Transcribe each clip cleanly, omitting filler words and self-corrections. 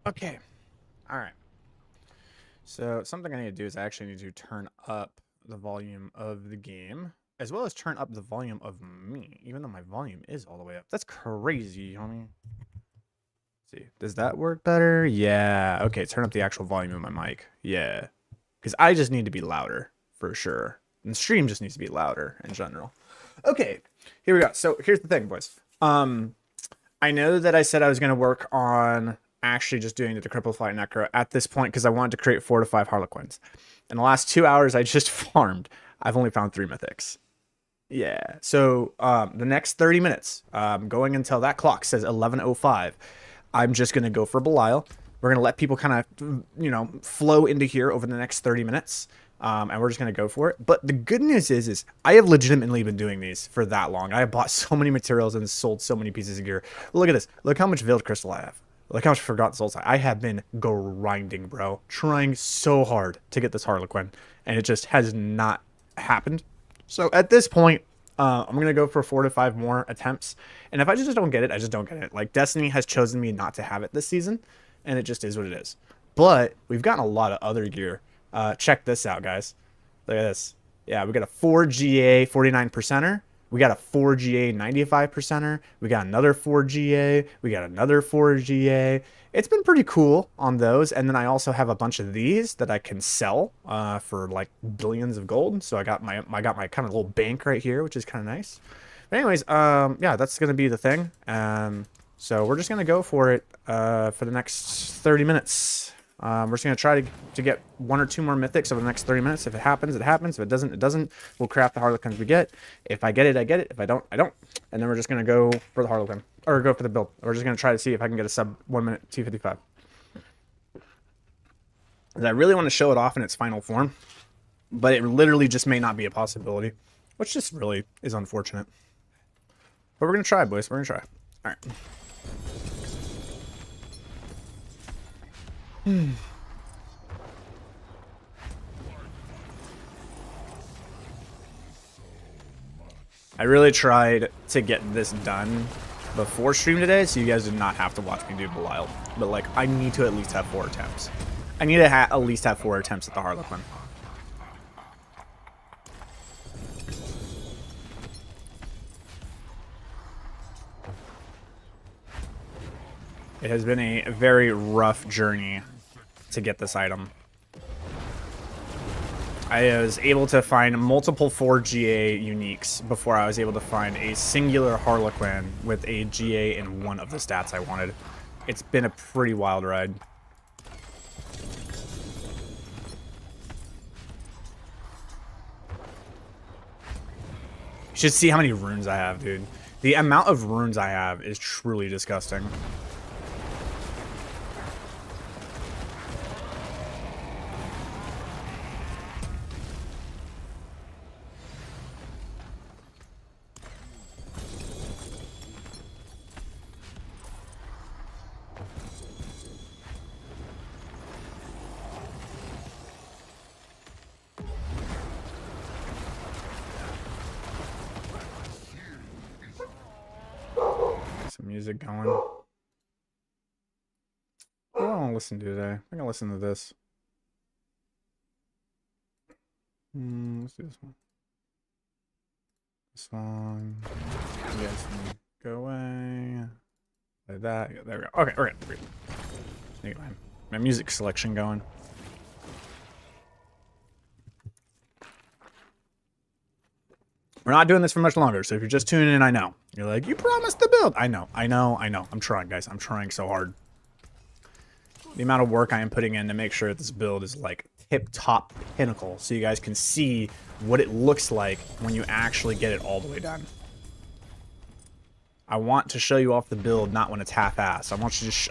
Okay. All right. So something I need to do is I actually need to turn up the volume of the game, as well as turn up the volume of me, even though my volume is all the way up. That's crazy, homie. Let's see, does that work better? Yeah. Okay, turn up the actual volume of my mic. Yeah. Because I just need to be louder, for sure. And the stream just needs to be louder in general. Okay, here we go. So here's the thing, boys. I know that I said I was going to work on actually just doing the Decrepit Flight Necro at this point because I wanted to create 4 to 5 Harlequins. In the last 2 hours, I just farmed. I've only found 3 mythics. Yeah. So the next 30 minutes, going until that clock says 11:05, I'm just going to go for Belial. We're going to let people kind of, flow into here over the next 30 minutes. And we're just going to go for it. But the good news is I have legitimately been doing these for that long. I have bought so many materials and sold so many pieces of gear. Look at this. Look how much Veiled Crystal I have. Look how much Forgotten Souls I have been grinding, bro. Trying so hard to get this Harlequin. And it just has not happened. So at this point, I'm going to go for 4 to 5 more attempts. And if I just don't get it, I just don't get it. Like, Destiny has chosen me not to have it this season. And it just is what it is. But we've gotten a lot of other gear. Check this out, guys. Look at this. Yeah, we got a 4GA 49%er. We got a 4GA 95%er. We got another 4GA. We got another 4GA. It's been pretty cool on those. And then I also have a bunch of these that I can sell for like billions of gold. So I got my kind of little bank right here, which is kind of nice. But anyways, yeah, that's gonna be the thing. So we're just gonna go for it for the next 30 minutes. We're just going to try to get 1 or 2 more mythics over the next 30 minutes. If it happens, it happens. If it doesn't, it doesn't. We'll craft the Harlequins we get. If I get it, I get it. If I don't, I don't. And then we're just going to go for the Harlequin. Or go for the build. We're just going to try to see if I can get a sub 1 minute T55. I really want to show it off in its final form. But it literally just may not be a possibility. Which just really is unfortunate. But we're going to try, boys. We're going to try. Alright. I really tried to get this done before stream today, so you guys did not have to watch me do Belial. But, like, I need to at least have 4 attempts. I need to at least have 4 attempts at the Harlequin. It has been a very rough journey to get this item. I was able to find multiple 4GA uniques before I was able to find a singular Harlequin with a GA in one of the stats I wanted. It's been a pretty wild ride. You should see how many runes I have, dude. The amount of runes I have is truly disgusting. Some music going. What do I want to listen to today? I think I'll listen to this. Let's do this one. This one. You guys can go away. Like that. Yeah, there we go. Okay, okay. Just need my music selection going. We're not doing this for much longer, so if you're just tuning in, I know. You're like, you promised the build. I know. I'm trying, guys. I'm trying so hard. The amount of work I am putting in to make sure that this build is like tip-top pinnacle, so you guys can see what it looks like when you actually get it all the way done. I want to show you off the build, not when it's half-assed.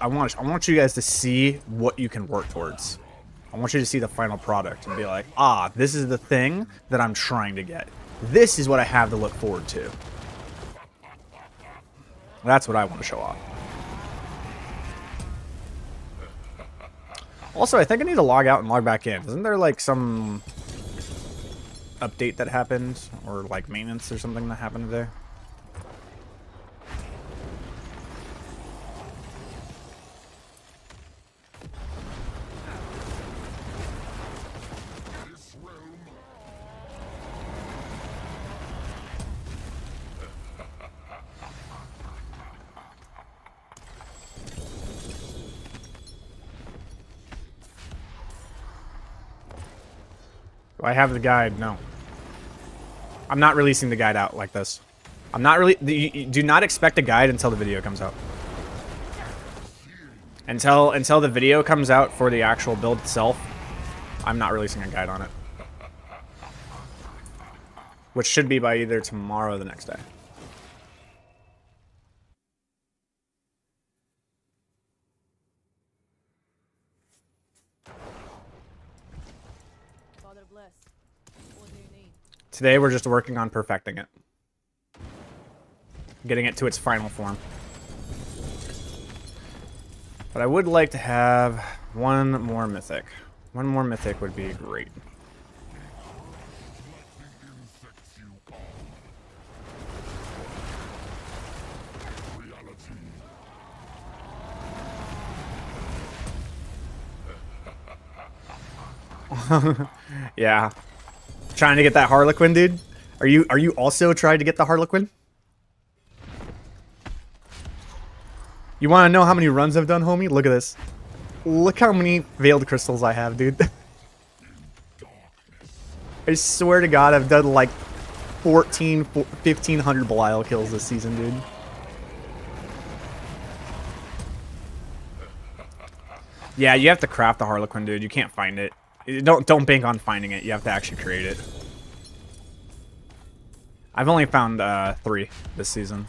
I want you guys to see what you can work towards. I want you to see the final product and be like, ah, this is the thing that I'm trying to get. This is what I have to look forward to. That's what I want to show off. Also, I think I need to log out and log back in. Isn't there like some update that happened? Or like maintenance or something that happened today? I have the guide? No. I'm not releasing the guide out like this. I'm not really... You do not expect a guide until the video comes out. Until the video comes out for the actual build itself, I'm not releasing a guide on it. Which should be by either tomorrow or the next day. Father bless. What do you need? Today we're just working on perfecting it. Getting it to its final form. But I would like to have one more mythic. One more mythic would be great. Yeah. Trying to get that Harlequin, dude? Are you also trying to get the Harlequin? You want to know how many runs I've done, homie? Look at this. Look how many veiled crystals I have, dude. I swear to God, I've done like 1,500 Belial kills this season, dude. Yeah, you have to craft the Harlequin, dude. You can't find it. Don't bank on finding it. You have to actually create it. I've only found 3 this season.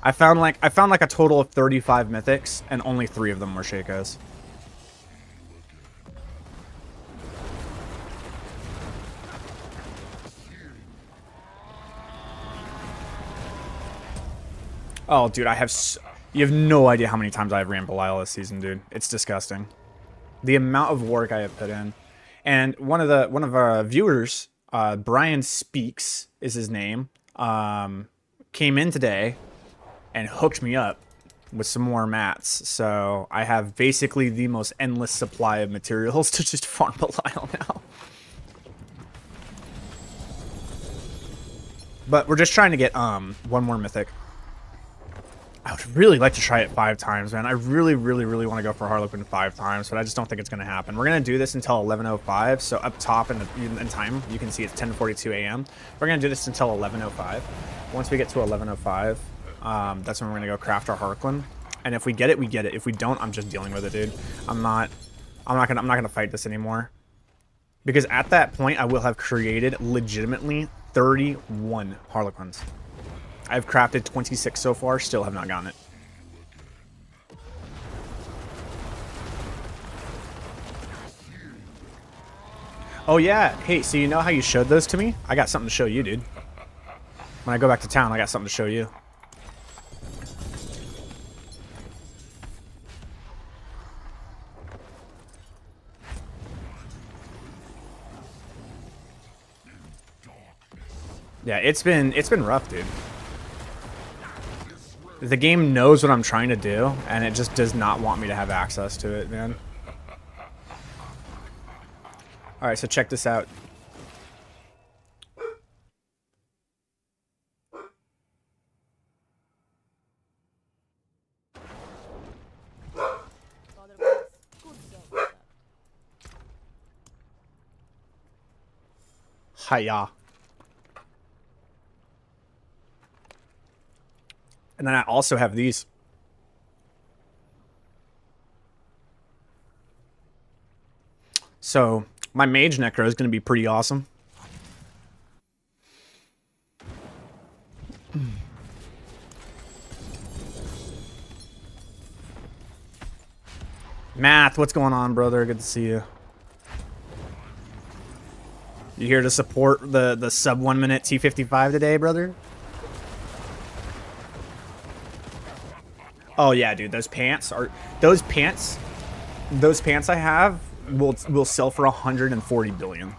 I found like a total of 35 mythics, and only 3 of them were Shakos. Oh, dude, you have no idea how many times I've ran Belial this season, dude. It's disgusting. The amount of work I have put in. And one of our viewers, Brian Speaks is his name, came in today and hooked me up with some more mats. So I have basically the most endless supply of materials to just farm Belial now. But we're just trying to get one more mythic. I would really like to try it 5 times, man. I really, really, really want to go for Harlequin 5 times, but I just don't think it's going to happen. We're going to do this until 11:05, so up top in time, you can see it's 10:42 a.m. We're going to do this until 11:05. Once we get to 11:05, that's when we're going to go craft our Harlequin. And if we get it, we get it. If we don't, I'm just dealing with it, dude. I'm not gonna fight this anymore. Because at that point, I will have created legitimately 31 Harlequins. I've crafted 26 so far, still have not gotten it. Oh yeah, hey, so you know how you showed those to me? I got something to show you, dude. When I go back to town, I got something to show you. Yeah, it's been rough, dude. The game knows what I'm trying to do, and it just does not want me to have access to it, man. Alright, so check this out. Father bless. Good job. Hiya. And then I also have these. So my mage necro is going to be pretty awesome. Math, what's going on, brother? Good to see you. You here to support the sub 1 minute T55 today, brother? Oh yeah, dude, those pants I have will sell for 140 billion.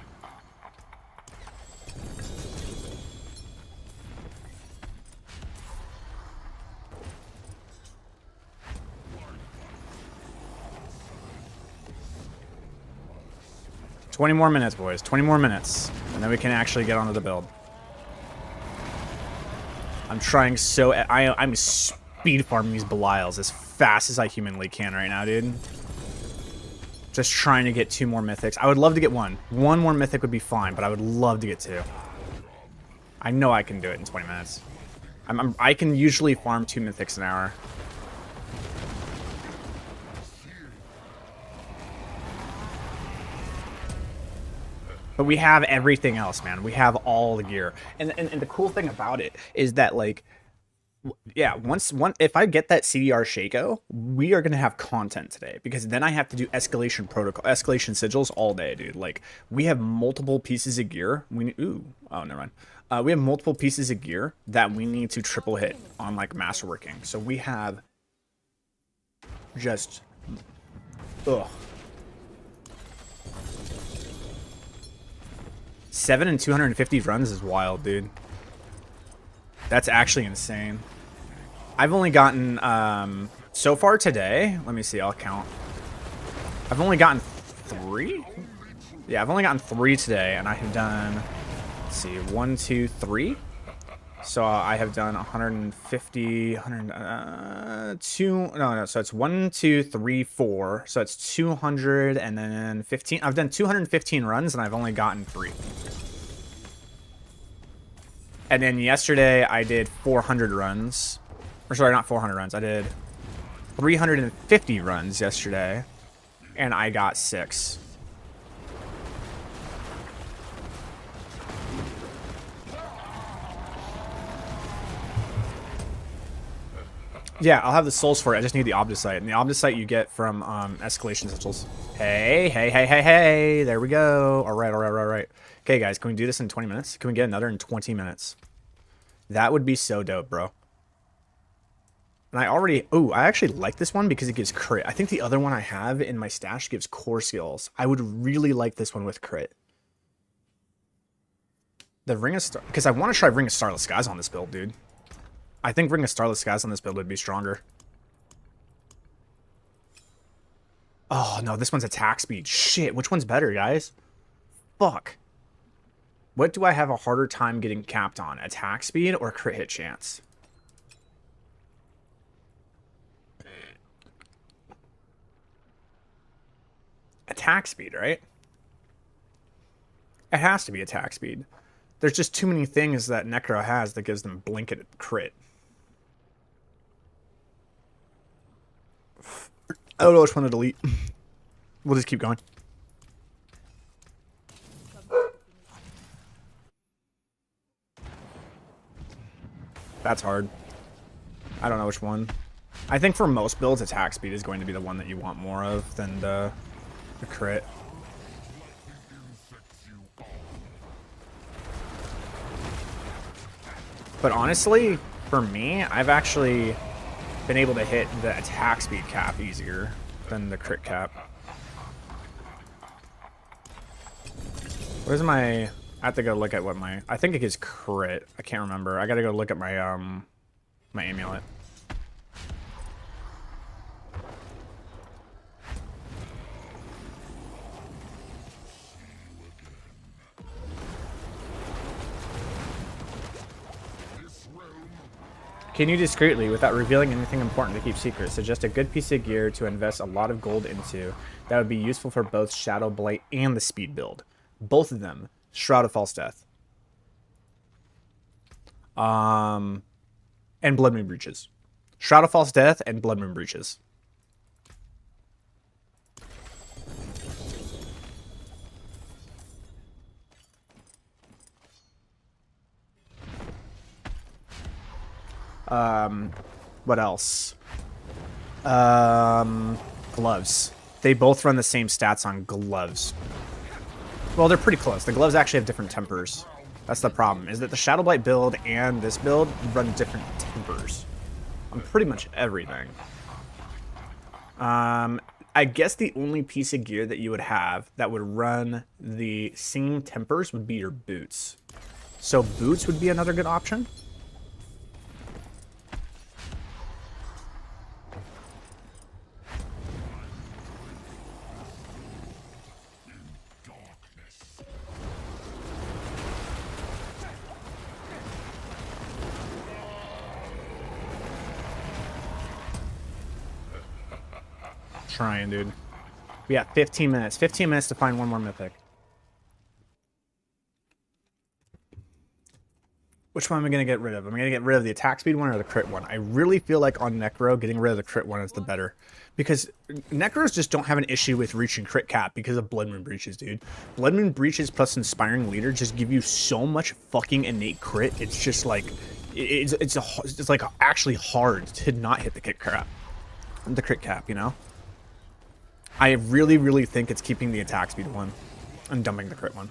"20 more minutes, boys. 20 more minutes, and then we can actually get onto the build." I'm trying so I'm speed farming these Belials as fast as I humanly can right now, dude. Just trying to get 2 more mythics. I would love to get 1. 1 more mythic would be fine, but I would love to get 2. I know I can do it in 20 minutes. I can usually farm 2 mythics an hour. But we have everything else, man. We have all the gear. And the cool thing about it is that, like, yeah, if I get that CDR Shako, we are gonna have content today, because then I have to do escalation sigils all day, dude. Like, we have multiple pieces of gear. Oh, never mind. We have multiple pieces of gear that we need to triple hit on, like, Masterworking. So we have just 7 and 250 runs is wild, dude. That's actually insane. I've only gotten, so far today, let me see, I'll count. I've only gotten 3? Yeah, I've only gotten 3 today, and I have done, let's see, 1, 2, 3. So I have done 150, so it's 1, 2, 3, 4. So it's 200 and then 15. I've done 215 runs, and I've only gotten 3. And then yesterday I did 400 runs. Or sorry, not 400 runs. I did 350 runs yesterday, and I got 6. Yeah, I'll have the souls for it. I just need the Obdusite. And the Obdusite you get from escalation sigils. Hey. There we go. All right. Okay, guys, can we do this in 20 minutes? Can we get another in 20 minutes? That would be so dope, bro. And I actually like this one because it gives crit. I think the other one I have in my stash gives core skills. I would really like this one with crit. The Ring of Star, because I want to try Ring of Starless Skies on this build, dude. I think Ring of Starless Skies on this build would be stronger. Oh, no, this one's attack speed. Shit, which one's better, guys? Fuck. What do I have a harder time getting capped on? Attack speed or crit hit chance? Attack speed, right? It has to be attack speed. There's just too many things that Necro has that gives them blanket crit. I don't know which one to delete. We'll just keep going. That's hard. I don't know which one. I think for most builds, attack speed is going to be the one that you want more of than the crit. But honestly, for me, I've actually been able to hit the attack speed cap easier than the crit cap. Where's my... I have to go look at what my... I think it is crit. I can't remember. I gotta go look at my, my amulet. Can you discreetly, without revealing anything important to keep secret, suggest a good piece of gear to invest a lot of gold into that would be useful for both Shadow Blight and the speed build? Both of them. Shroud of False Death. And Blood Moon Breaches. Shroud of False Death and Blood Moon Breaches. What else? Gloves. They both run the same stats on gloves. Well, they're pretty close. The gloves actually have different tempers. That's the problem, is that the Shadow Blight build and this build run different tempers on pretty much everything. I guess the only piece of gear that you would have that would run the same tempers would be your boots. So boots would be another good option. Trying, dude. We got 15 minutes. 15 minutes to find one more mythic. Which one am I going to get rid of? I'm going to get rid of the attack speed one or the crit one. I really feel like on Necro, getting rid of the crit one is the better. Because Necros just don't have an issue with reaching crit cap because of Blood Moon Breaches, dude. Blood Moon Breaches plus Inspiring Leader just give you so much fucking innate crit. It's just like, it's like actually hard to not hit the crit cap, you know? I really, really think it's keeping the attack speed one and dumping the crit one.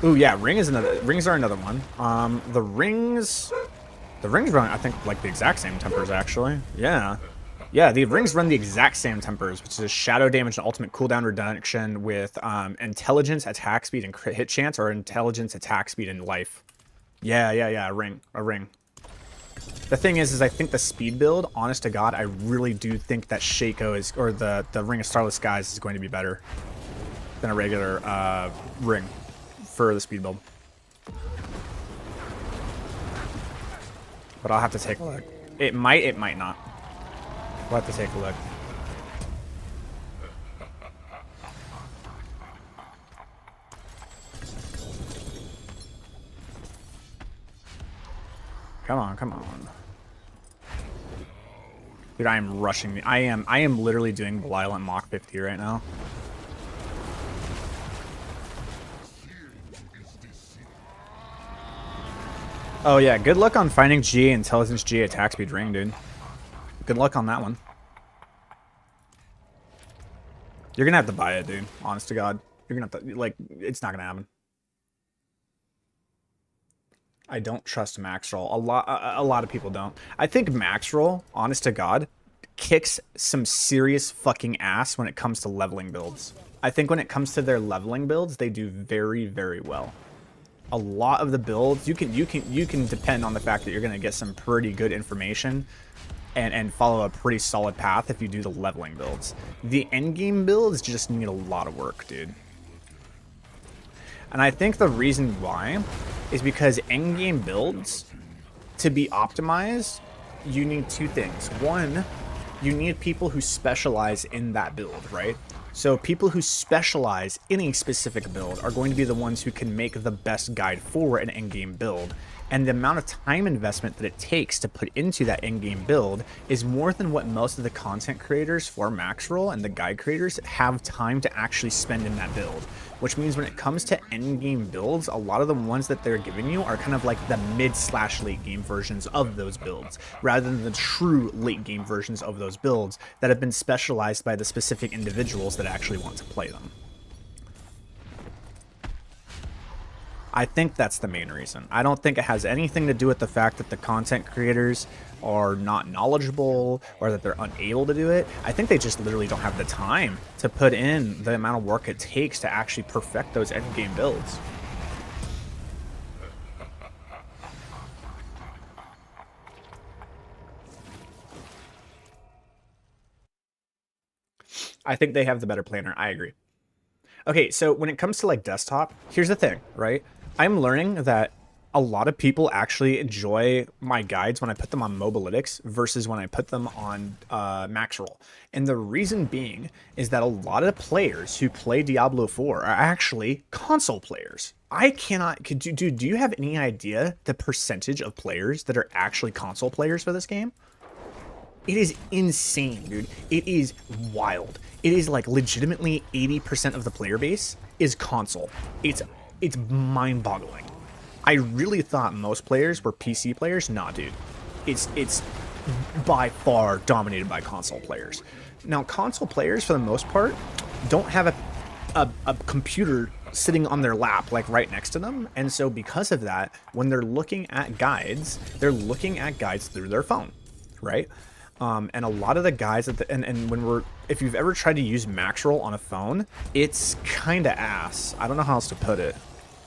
Ooh, yeah, rings are another one. The rings run, I think, like the exact same tempers, actually. Yeah. Yeah, the rings run the exact same tempers, which is shadow damage and ultimate cooldown reduction with intelligence, attack speed, and crit hit chance, or intelligence, attack speed, and life. Yeah, a ring. The thing is I think the speed build, honest to God, I really do think that Shako is, or the Ring of Starless Skies is going to be better than a regular ring for the speed build. But I'll have to take a look. It might not. We'll have to take a look. Come on. Dude, I am rushing me. I am literally doing Belial at Mach 50 right now. Oh yeah, good luck on finding GA Intelligence, GA Attack Speed Ring, dude. Good luck on that one. You're gonna have to buy it, dude. Honest to God. You're gonna have to, like, it's not gonna happen. I don't trust max roll. A lot of people don't. I think max roll, honest to God, kicks some serious fucking ass when it comes to leveling builds. I think when it comes to their leveling builds, they do very, very well. A lot of the builds, you can depend on the fact that you're gonna get some pretty good information and follow a pretty solid path if you do the leveling builds. The endgame builds just need a lot of work, dude. And I think the reason why is because endgame builds, to be optimized, you need two things. One, you need people who specialize in that build, right? So people who specialize in a specific build are going to be the ones who can make the best guide for an endgame build. And the amount of time investment that it takes to put into that endgame build is more than what most of the content creators for Max Roll and the guide creators have time to actually spend in that build. Which means when it comes to endgame builds, a lot of the ones that they're giving you are kind of like the mid/late game versions of those builds, rather than the true late game versions of those builds that have been specialized by the specific individuals that actually want to play them. I think that's the main reason. I don't think it has anything to do with the fact that the content creators are not knowledgeable or that they're unable to do it. I think they just literally don't have the time to put in the amount of work it takes to actually perfect those endgame builds. I think they have the better planner. I agree. Okay, so when it comes to like desktop, here's the thing, right? I'm learning that a lot of people actually enjoy my guides when I put them on Mobalytics versus when I put them on Maxroll. And the reason being is that a lot of players who play Diablo 4 are actually console players. I cannot, dude, do you have any idea the percentage of players that are actually console players for this game? It is insane, dude. It is wild. It is like legitimately 80% of the player base is console. It's mind-boggling. I really thought most players were PC players. Nah, dude. It's by far dominated by console players. Now, console players, for the most part, don't have a computer sitting on their lap, like right next to them. And so because of that, when they're looking at guides, they're looking at guides through their phone, right? And a lot of the guys and when if you've ever tried to use Maxroll on a phone, it's kind of ass. I don't know how else to put it.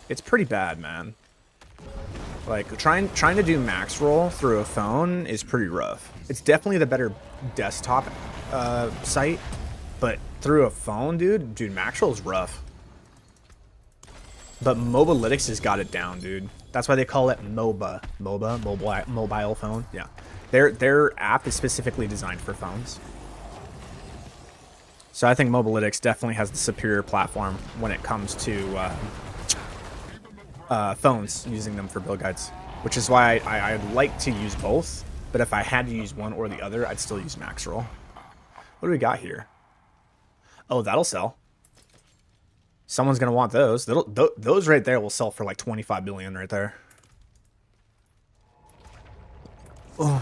It's pretty bad, man. Like trying to do Maxroll through a phone is pretty rough. It's definitely the better desktop site, but through a phone, dude, Maxroll is rough. But Mobalytics has got it down, dude. That's why they call it mobile phone. Yeah. Their app is specifically designed for phones. So I think Mobalytics definitely has the superior platform when it comes to phones, using them for build guides. Which is why I'd like to use both, but if I had to use one or the other, I'd still use max roll. What do we got here? Oh, that'll sell. Someone's going to want those. Those right there will sell for like 25 billion right there. Oh.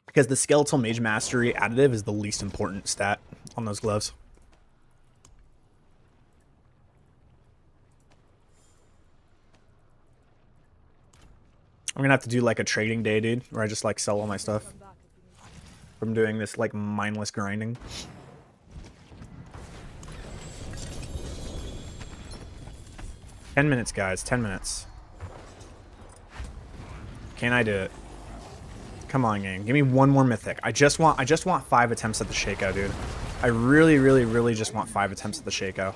Because the Skeletal Mage Mastery additive is the least important stat on those gloves. I'm going to have to do like a trading day, dude, where I just like sell all my stuff from doing this like mindless grinding. Ten minutes, guys. 10 minutes. Can I do it? Come on, gang. Give me one more mythic. I just want 5 attempts at the Shako, dude. I really, really, really just want 5 attempts at the Shako.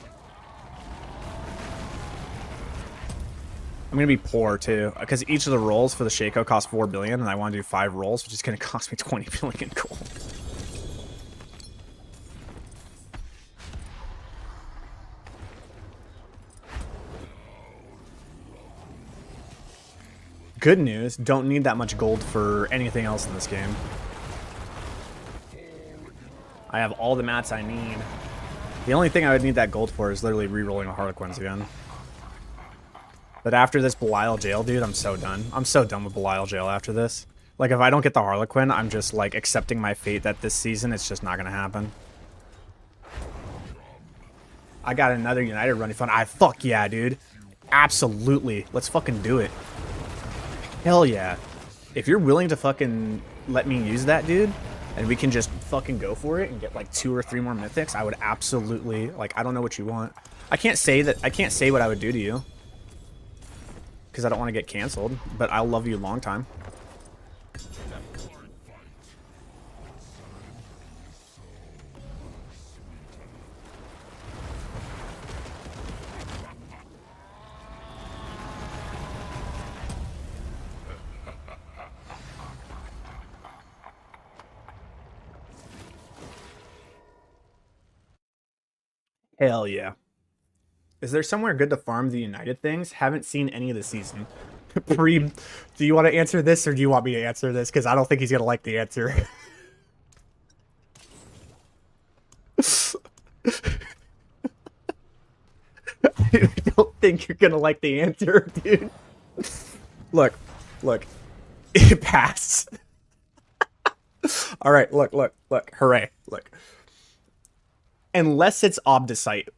I'm going to be poor, too, because each of the rolls for the Shako cost 4 billion, and I want to do 5 rolls, which is going to cost me 20 billion gold. Good news, don't need that much gold for anything else in this game. I have all the mats I need. The only thing I would need that gold for is literally re-rolling the Harlequins again. But after this Belial Jail, dude, I'm so done. I'm so done with Belial Jail after this. Like, if I don't get the Harlequin, I'm just, like, accepting my fate that this season it's just not going to happen. I got another United running fun. Fuck yeah, dude. Absolutely. Let's fucking do it. Hell yeah. If you're willing to fucking let me use that, dude, and we can just fucking go for it and get like 2 or 3 more mythics, I would absolutely, like, I don't know what you want. I can't say what I would do to you, because I don't want to get canceled, but I'll love you a long time. Hell yeah. Is there somewhere good to farm the United things? Haven't seen any of the season. Preem, do you want to answer this or do you want me to answer this? Because I don't think he's going to like the answer. I don't think you're going to like the answer, dude. Look. It passed. All right, look. Hooray. Look. Unless it's Obdicite.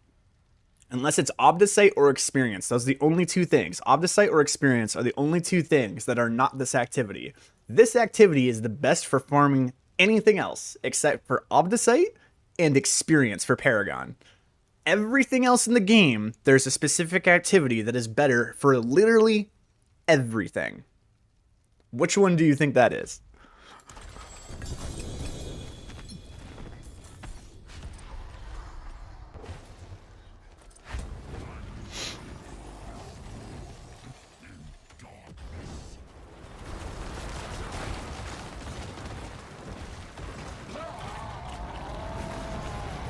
Unless it's Obdicite or Experience. Those are the only 2 things. Obdicite or Experience are the only 2 things that are not this activity. This activity is the best for farming anything else except for Obdicite and Experience for Paragon. Everything else in the game, there's a specific activity that is better for literally everything. Which one do you think that is?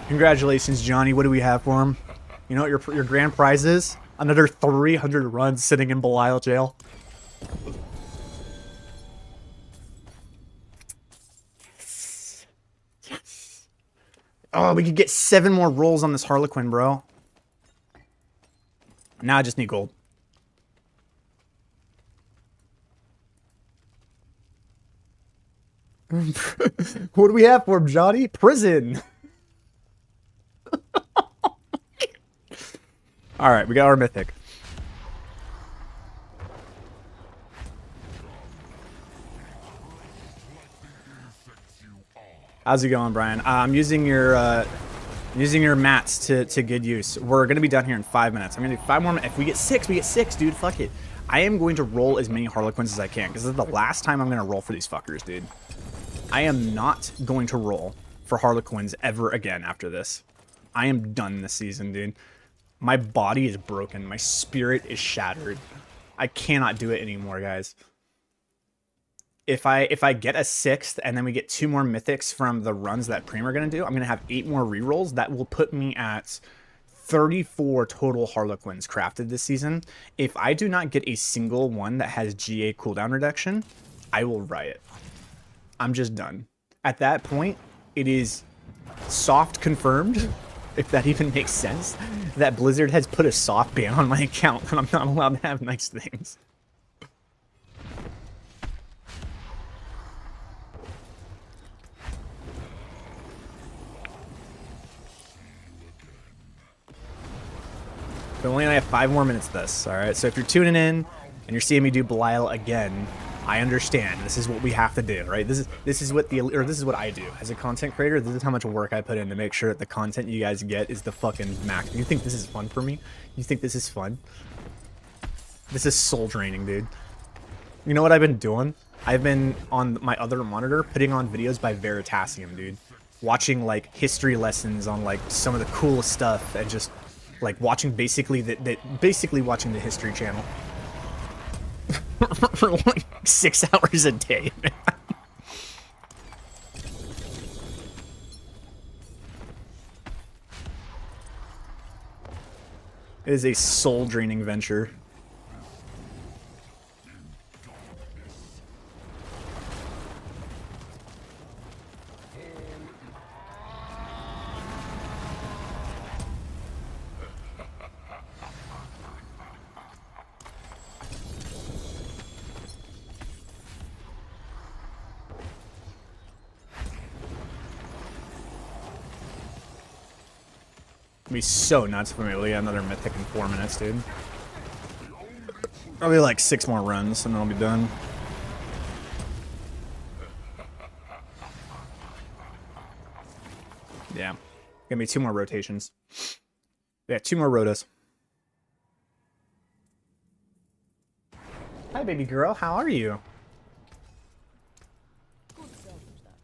Congratulations, Johnny. What do we have for him? You know what your grand prize is? Another 300 runs sitting in Belial Jail. Yes. Oh, we could get 7 more rolls on this Harlequin, bro. Now I just need gold. What do we have for him, Johnny? Prison. All right, we got our mythic. How's it going, Brian? I'm using your mats to good use. We're gonna be done here in 5 minutes. I'm gonna do 5 more. If we get 6, we get 6, dude. Fuck it. I am going to roll as many Harlequins as I can because this is the last time I'm gonna roll for these fuckers, dude. I am not going to roll for Harlequins ever again after this. I am done this season, dude. My body is broken. My spirit is shattered. I cannot do it anymore, guys. if I get a 6th and then we get 2 more mythics from the runs that Preem are going to do, I'm going to have 8 more rerolls. That will put me at 34 total Harlequins crafted this season. If I do not get a single one that has GA cooldown reduction, I will riot. I'm just done. At that point, it is soft confirmed, if that even makes sense, that Blizzard has put a soft ban on my account and I'm not allowed to have nice things. But only I have 5 more minutes of this, alright? So if you're tuning in and you're seeing me do Belial again, I understand. This is what we have to do, right? This is what I do as a content creator. This is how much work I put in to make sure that the content you guys get is the fucking max. You think this is fun for me? You think this is fun? This is soul draining, dude. You know what I've been doing? I've been on my other monitor putting on videos by Veritasium, dude. Watching like history lessons on like some of the coolest stuff and just like watching basically watching the History Channel for like 6 hours a day. It is a soul draining venture. It'd be so nuts for me to get another mythic in 4 minutes, dude. Probably like 6 more runs and then I'll be done. Yeah. Give me 2 more rotations. Yeah, 2 more rotas. Hi, baby girl. How are you? Good selfish that.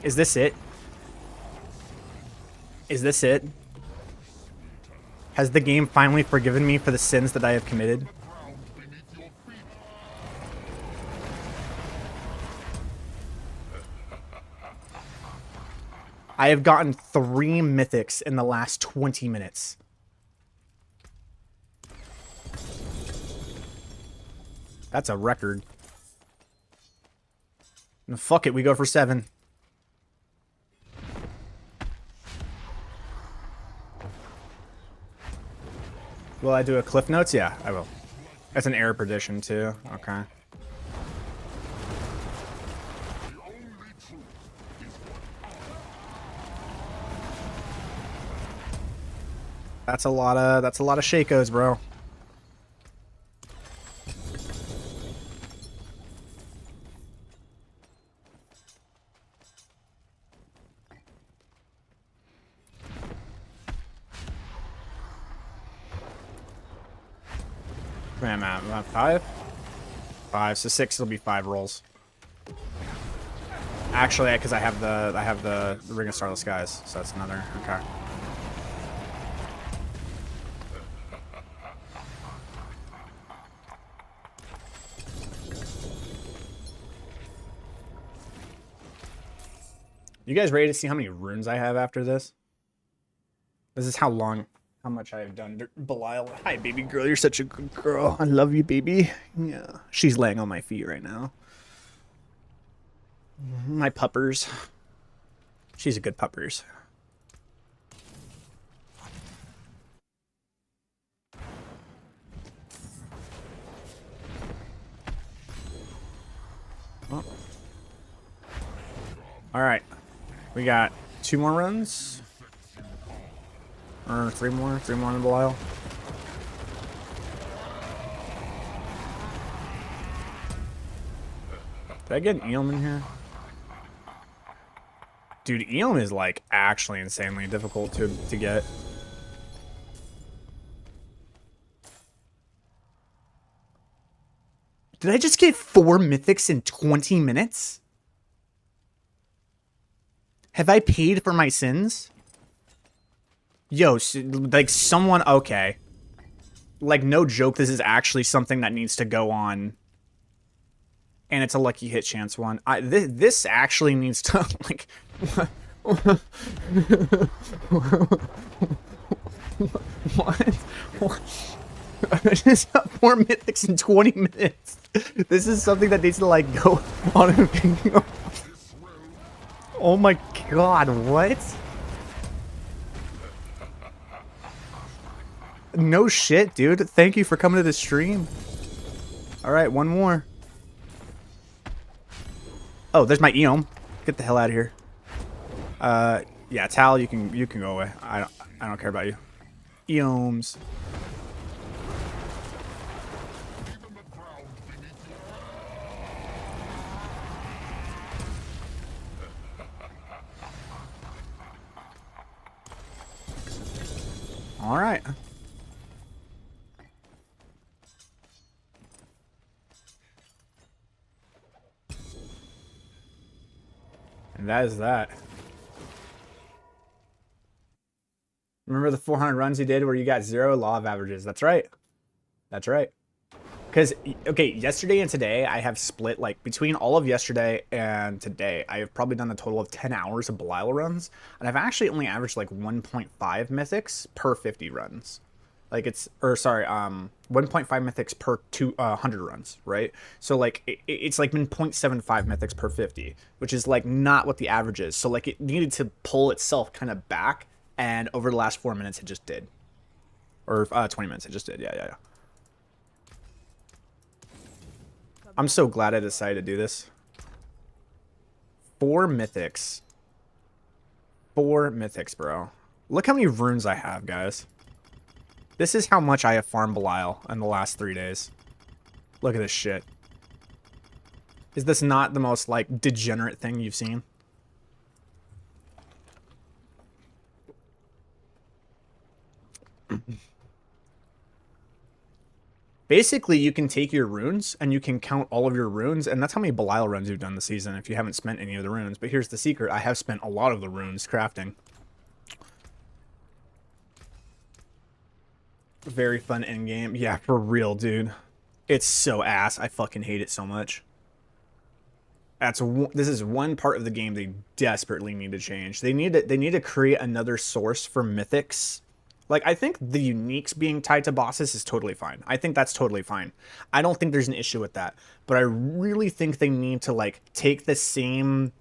Is this it? Is this it? Has the game finally forgiven me for the sins that I have committed? I have gotten 3 mythics in the last 20 minutes. That's a record. No, fuck it, we go for 7. Will I do a Cliff Notes? Yeah, I will. That's an error prediction too. Okay. That's a lot of Shakos, bro. Where am I at? 5? 5, so 6 will be 5 rolls. Actually, because I have the Ring of Starless Skies, so that's another. Okay. You guys ready to see how many runes I have after this? This is how much I have done. Belial. Hi, baby girl. You're such a good girl. I love you, baby. Yeah. She's laying on my feet right now. My puppers. She's a good puppers. Oh. All right. We got 2 more runs. Or 3 more. 3 more in Belial. Did I get an Eom in here? Dude, Eom is like actually insanely difficult to get. Did I just get 4 mythics in 20 minutes? Have I paid for my sins? Yo, like someone, okay. Like, no joke, this is actually something that needs to go on. And it's a lucky hit chance one. This actually needs to, like... What? I just got 4 mythics in 20 minutes. This is something that needs to, like, go on a video. Oh my god, what? No shit, dude. Thank you for coming to the stream. Alright, one more. Oh, there's my Eom. Get the hell out of here. Yeah, Tal, you can go away. I don't care about you. Eoms. All right. And that is that. Remember the 400 runs you did where you got 0 law of averages? That's right. That's right. Because, okay, yesterday and today, I have split, like, between all of yesterday and today, I have probably done a total of 10 hours of Belial runs, and I've actually only averaged, like, 1.5 mythics per 50 runs. Like, it's, or sorry, 1.5 mythics per 100 runs, right? So, like, it's, like, been 0.75 mythics per 50, which is, like, not what the average is. So, like, it needed to pull itself kind of back, and over the last 4 minutes, it just did. Or 20 minutes, it just did, yeah. I'm so glad I decided to do this. 4 mythics. 4 mythics, bro. Look how many runes I have, guys. This is how much I have farmed Belial in the last 3 days. Look at this shit. Is this not the most, like, degenerate thing you've seen? Basically, you can take your runes, and you can count all of your runes, and that's how many Belial runs you've done this season if you haven't spent any of the runes. But here's the secret. I have spent a lot of the runes crafting. Very fun endgame. Yeah, for real, dude. It's so ass. I fucking hate it so much. This is one part of the game they desperately need to change. They need to create another source for mythics. Like, I think the uniques being tied to bosses is totally fine. I think that's totally fine. I don't think there's an issue with that. But I really think they need to, like, take the same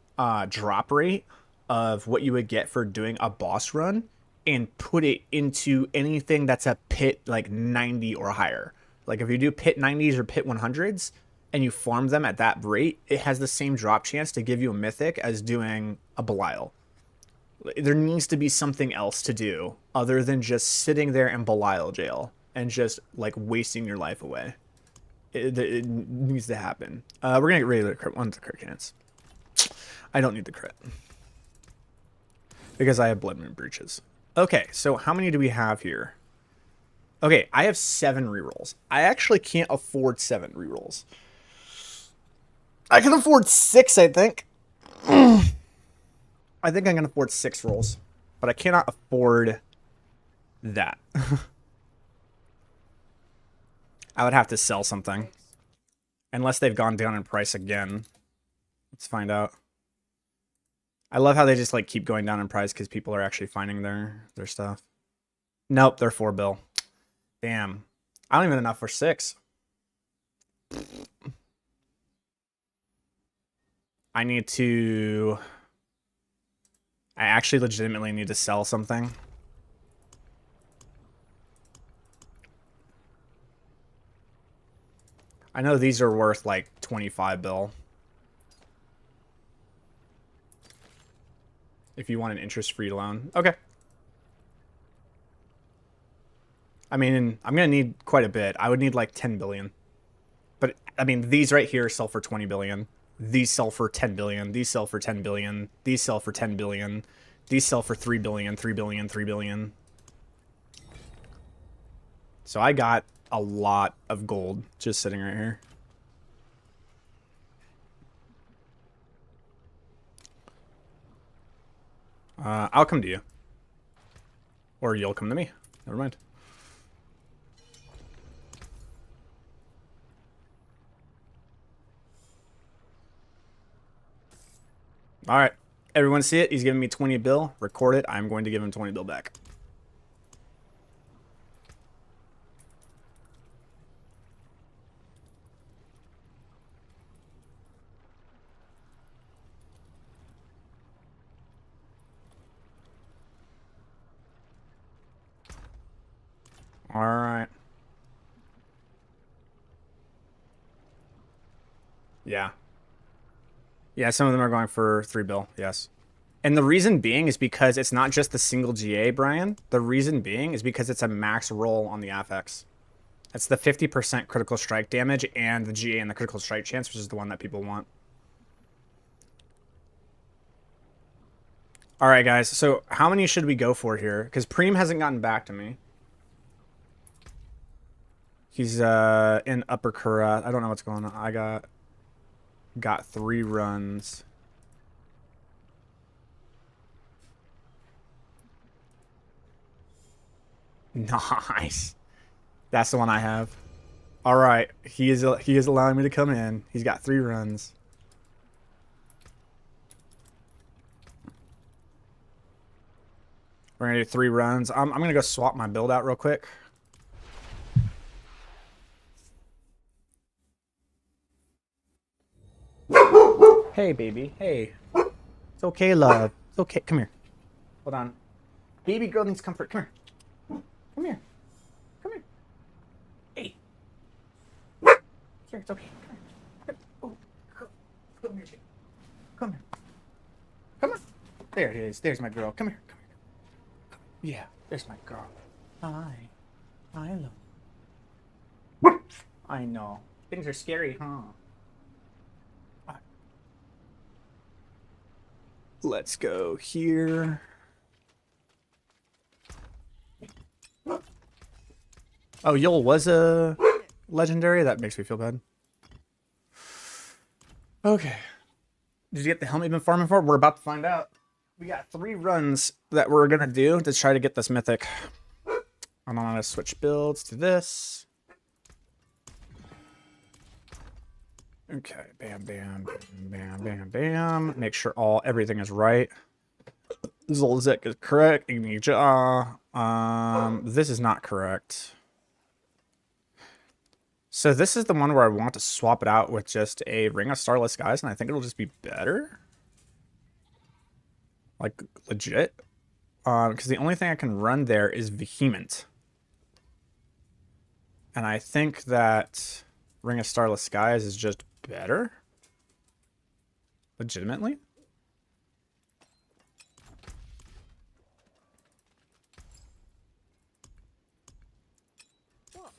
drop rate of what you would get for doing a boss run and put it into anything that's a pit, like, 90 or higher. Like, if you do pit 90s or pit 100s and you farm them at that rate, it has the same drop chance to give you a mythic as doing a Belial. There needs to be something else to do other than just sitting there in Belial jail and just, like, wasting your life away. It needs to happen. We're gonna get regular crit. One's the crit chance. I don't need the crit because I have Blood Moon Breaches. Okay, so how many do we have here? Okay, I have 7 rerolls. I actually can't afford 7 rerolls. I can afford 6, I think. I think I can afford 6 rolls, but I cannot afford that. I would have to sell something. Unless they've gone down in price again. Let's find out. I love how they just, like, keep going down in price because people are actually finding their stuff. Nope, they're 4 bill. Damn. I don't even have enough for 6. I need to... I actually legitimately need to sell something. I know these are worth like 25 bill. If you want an interest-free loan. Okay. I mean, I'm going to need quite a bit. I would need like 10 billion. But, I mean, these right here sell for 20 billion. These sell for 10 billion. These sell for 10 billion. These sell for 10 billion. These sell for 3 billion, 3 billion, 3 billion. So I got a lot of gold just sitting right here. I'll come to you. Or you'll come to me. Never mind. All right. Everyone see it? He's giving me 20 bill. Record it. I'm going to give him 20 bill back. All right. Yeah. Yeah, some of them are going for 3 bill. Yes. And the reason being is because it's not just the single GA, Brian. The reason being is because it's a max roll on the FX. It's the 50% critical strike damage and the GA and the critical strike chance, which is the one that people want. All right, guys. So how many should we go for here? Because Preem hasn't gotten back to me. He's in Upper Kurat. I don't know what's going on. I got 3 runs. Nice. That's the one I have. All right. He is allowing me to come in. He's got 3 runs. We're going to do 3 runs. I'm going to go swap my build out real quick. Hey, baby. Hey. It's okay, love. It's okay. Come here. Hold on. Baby girl needs comfort. Come here. Come here. Come here. Hey. Here, it's okay. Come here. Oh, come here. Come here. Come on. There it is. There's my girl. Come here. Come here. Yeah, there's my girl. Hi. Hi, love. I know. Things are scary, huh? Let's go here. Oh, Yul was a legendary? That makes me feel bad. Okay. Did you get the helmet you've been farming for? We're about to find out. We got 3 runs that we're going to do to try to get this mythic. I'm going to switch builds to this. Okay, bam, bam, bam, bam, bam. Make sure everything is right. Zolzek is correct. This is not correct. So this is the one where I want to swap it out with just a Ring of Starless Skies, and I think it'll just be better. Like, legit. Because the only thing I can run there is Vehement. And I think that Ring of Starless Skies is just better. Legitimately. What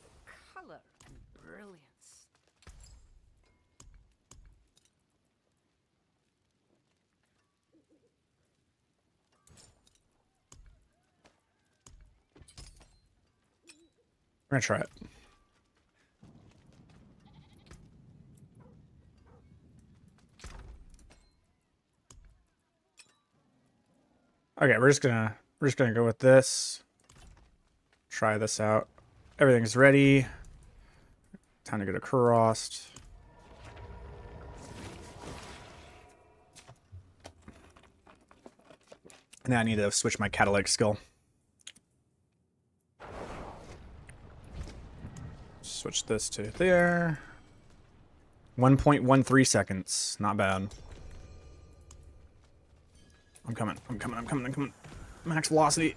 color and brilliance. We're gonna try it. Okay, we're just gonna go with this. Try this out. Everything's ready. Time to go to Kurost. And then I need to switch my catalytic skill. Switch this to there. 1.13 seconds. Not bad. I'm coming. I'm coming. I'm coming. I'm coming. Max velocity.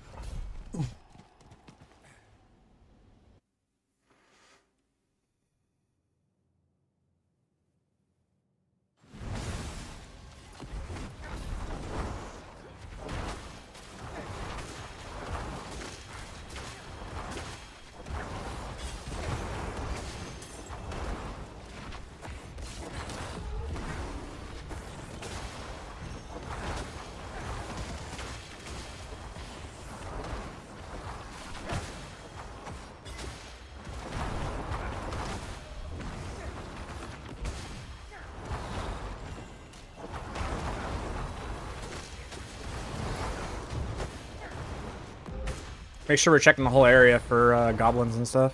Make sure we're checking the whole area for goblins and stuff.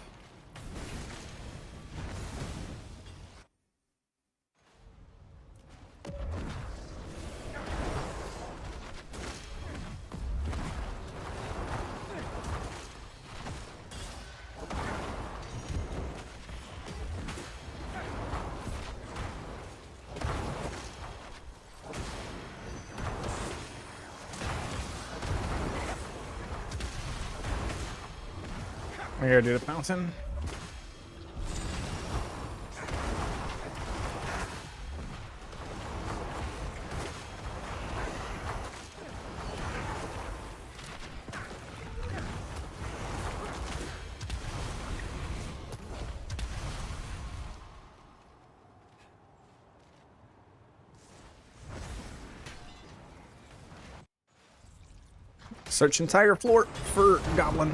We gotta do the fountain. Search entire floor for goblin.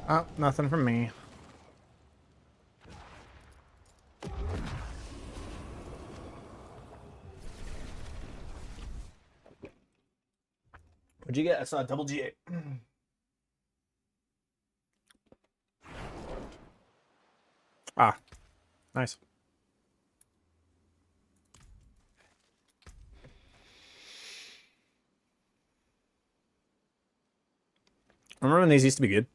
Oh, nothing from me. What'd you get? I saw a double G8. Ah, nice. Remember when these used to be good?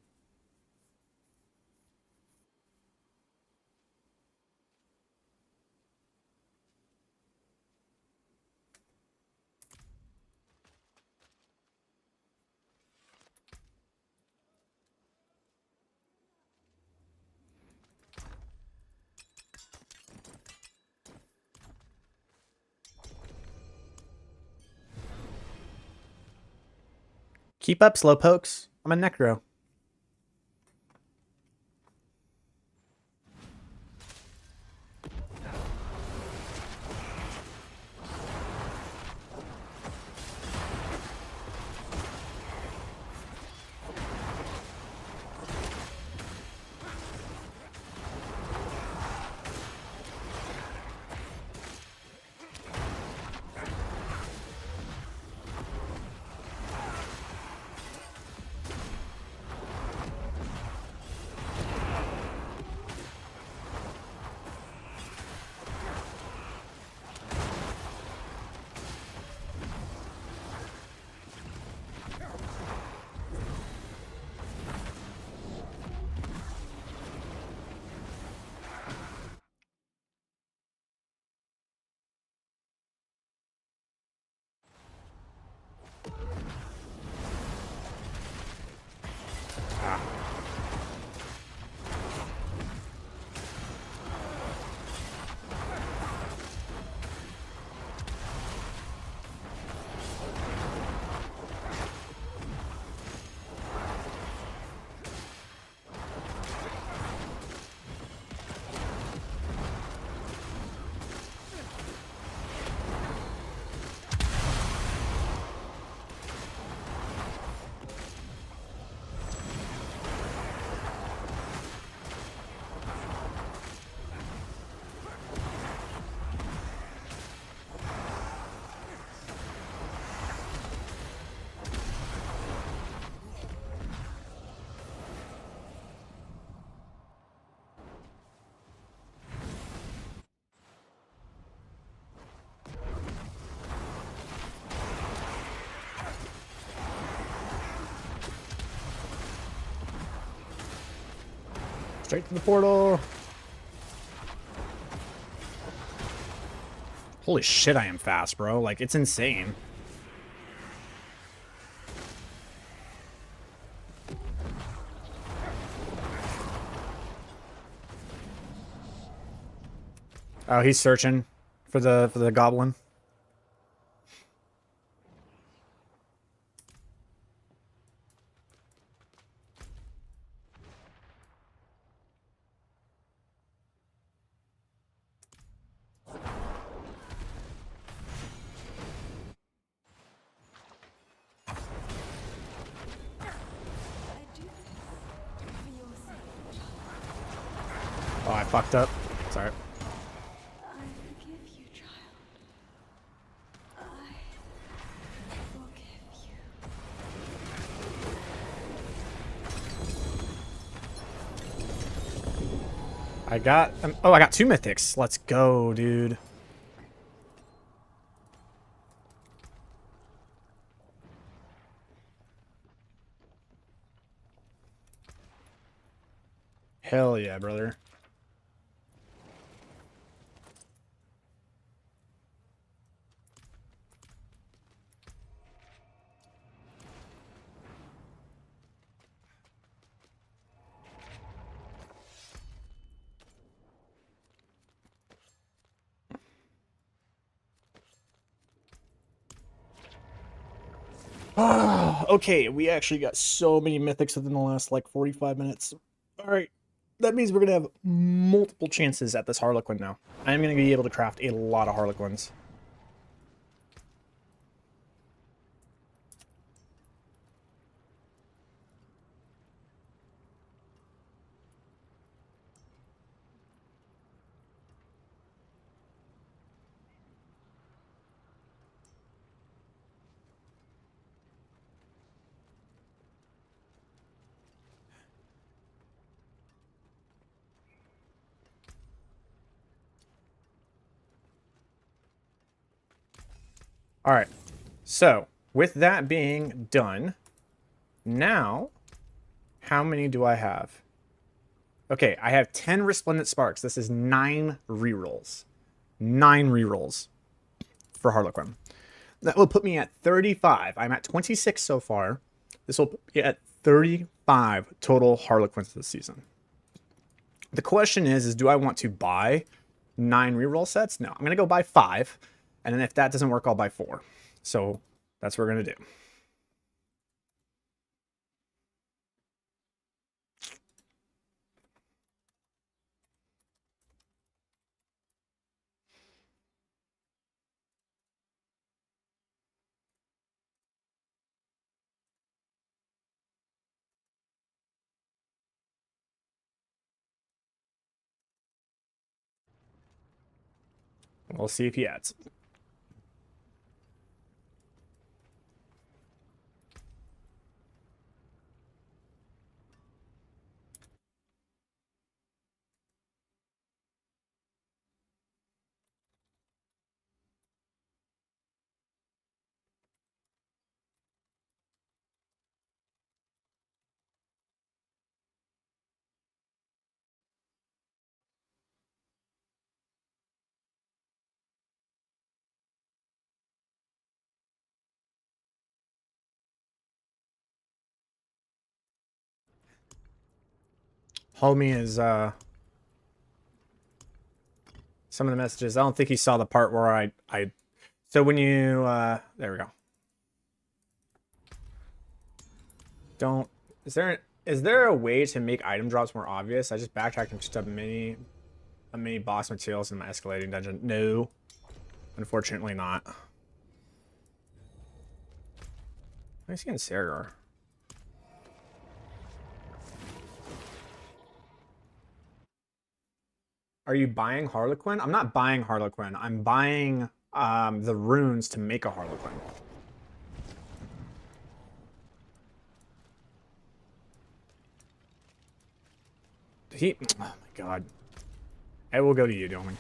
Keep up, slowpokes. I'm a necro. Straight to the portal. Holy shit, I am fast, bro. Like, it's insane. Oh, he's searching for the goblin. Oh, I fucked up. Sorry. I forgive you, child. I forgive you. I got... oh, I got 2 mythics. Let's go, dude. Hell yeah, brother. Oh, okay, we actually got so many mythics within the last, like, 45 minutes. Alright, that means we're gonna have multiple chances at this Harlequin now. I am gonna be able to craft a lot of Harlequins. Alright, so, with that being done, now, how many do I have? Okay, I have 10 Resplendent Sparks. This is 9 rerolls. 9 rerolls for Harlequin. That will put me at 35. I'm at 26 so far. This will put me at 35 total Harlequins this season. The question is do I want to buy 9 reroll sets? No, I'm going to go buy 5. And then if that doesn't work, I'll buy 4. So that's what we're going to do. We'll see if he adds. Homie is some of the messages. I don't think he saw the part where I so when you there we go. Don't is there a way to make item drops more obvious? I just backtracked and just a mini boss materials in my escalating dungeon. No. Unfortunately not. I see in CDR. Are you buying Harlequin? I'm not buying Harlequin. I'm buying the runes to make a Harlequin. He, oh my god. I will go to you, Domi.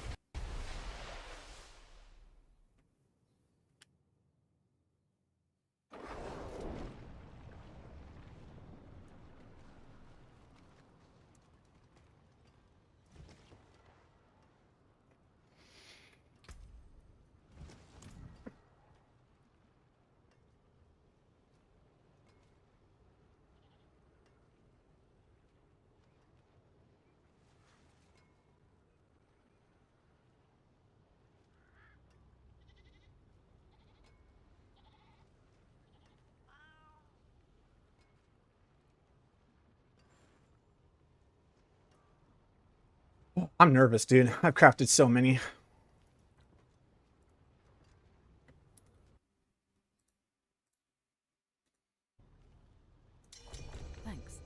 I'm nervous, dude. I've crafted so many. Thanks.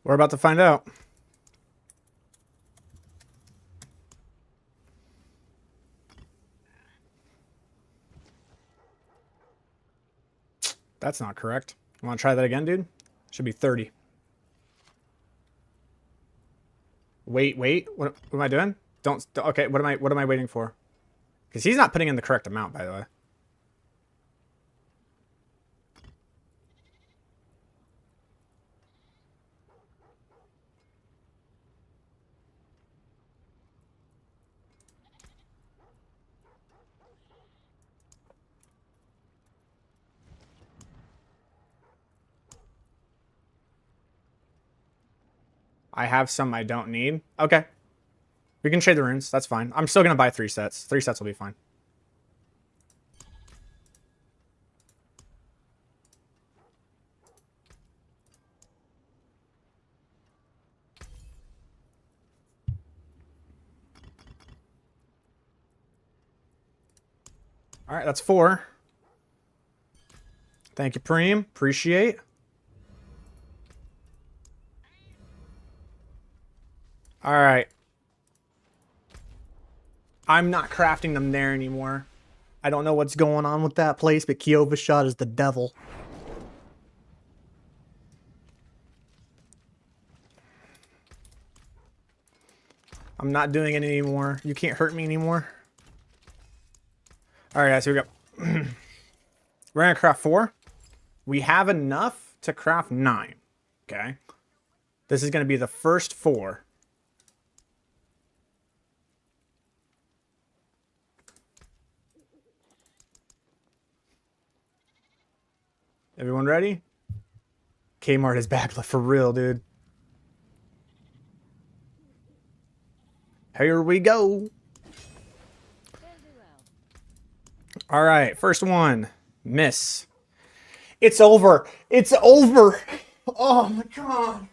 We're about to find out. That's not correct. You want to try that again, dude? Should be 30. Wait. What am I doing? Don't. Okay. What am I waiting for? Because he's not putting in the correct amount, by the way. I have some I don't need. Okay. We can trade the runes. That's fine. I'm still going to buy 3 sets. 3 sets will be fine. All right, that's 4. Thank you, Preem. Appreciate. All right. I'm not crafting them there anymore. I don't know what's going on with that place, but Kiova's shot is the devil. I'm not doing it anymore. You can't hurt me anymore. All right, guys, here we go. We're going to craft 4. We have enough to craft 9. Okay. This is going to be the first 4. Everyone ready? Kmart is back for real, dude. Here we go. All right, first one. Miss. It's over. It's over. Oh my god.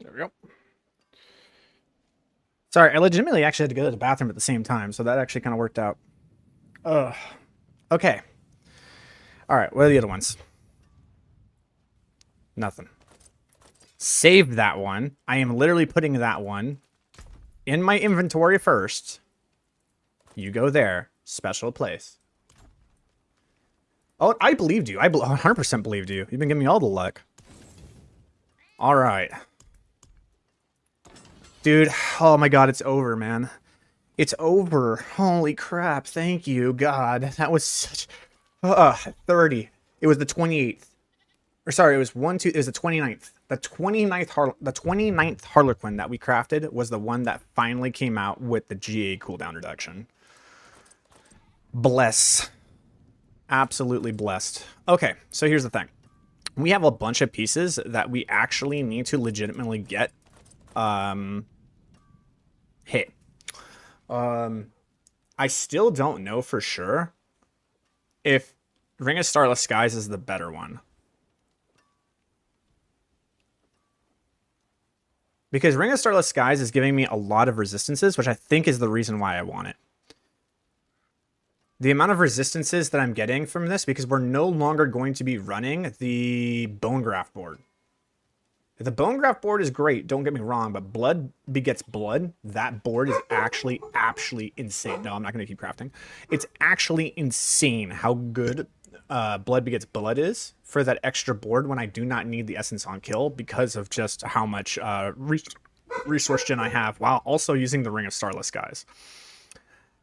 There we go. Sorry, I legitimately actually had to go to the bathroom at the same time, so that actually kind of worked out. Ugh. Okay. All right, what are the other ones? Nothing. Save that one. I am literally putting that one in my inventory first. You go there. Special place. Oh, I believed you. I 100% believed you. You've been giving me all the luck. All right. Dude, oh my god, it's over, man. It's over. Holy crap. Thank you, God. That was such... 30. It was the 28th. Or sorry, it was it was the 29th. The 29th Harlequin that we crafted was the one that finally came out with the GA cooldown reduction. Bless. Absolutely blessed. Okay, so here's the thing. We have a bunch of pieces that we actually need to legitimately get hit. I still don't know for sure if Ring of Starless Skies is the better one. Because Ring of Starless Skies is giving me a lot of resistances, which I think is the reason why I want it. The amount of resistances that I'm getting from this, because we're no longer going to be running the Bone Graft board. The Bone Graft board is great, don't get me wrong, but blood begets blood. That board is actually insane. No, I'm not going to keep crafting. It's actually insane how good blood begets blood is for that extra board when I do not need the essence on kill because of just how much resource gen I have while also using the Ring of Starless Skies.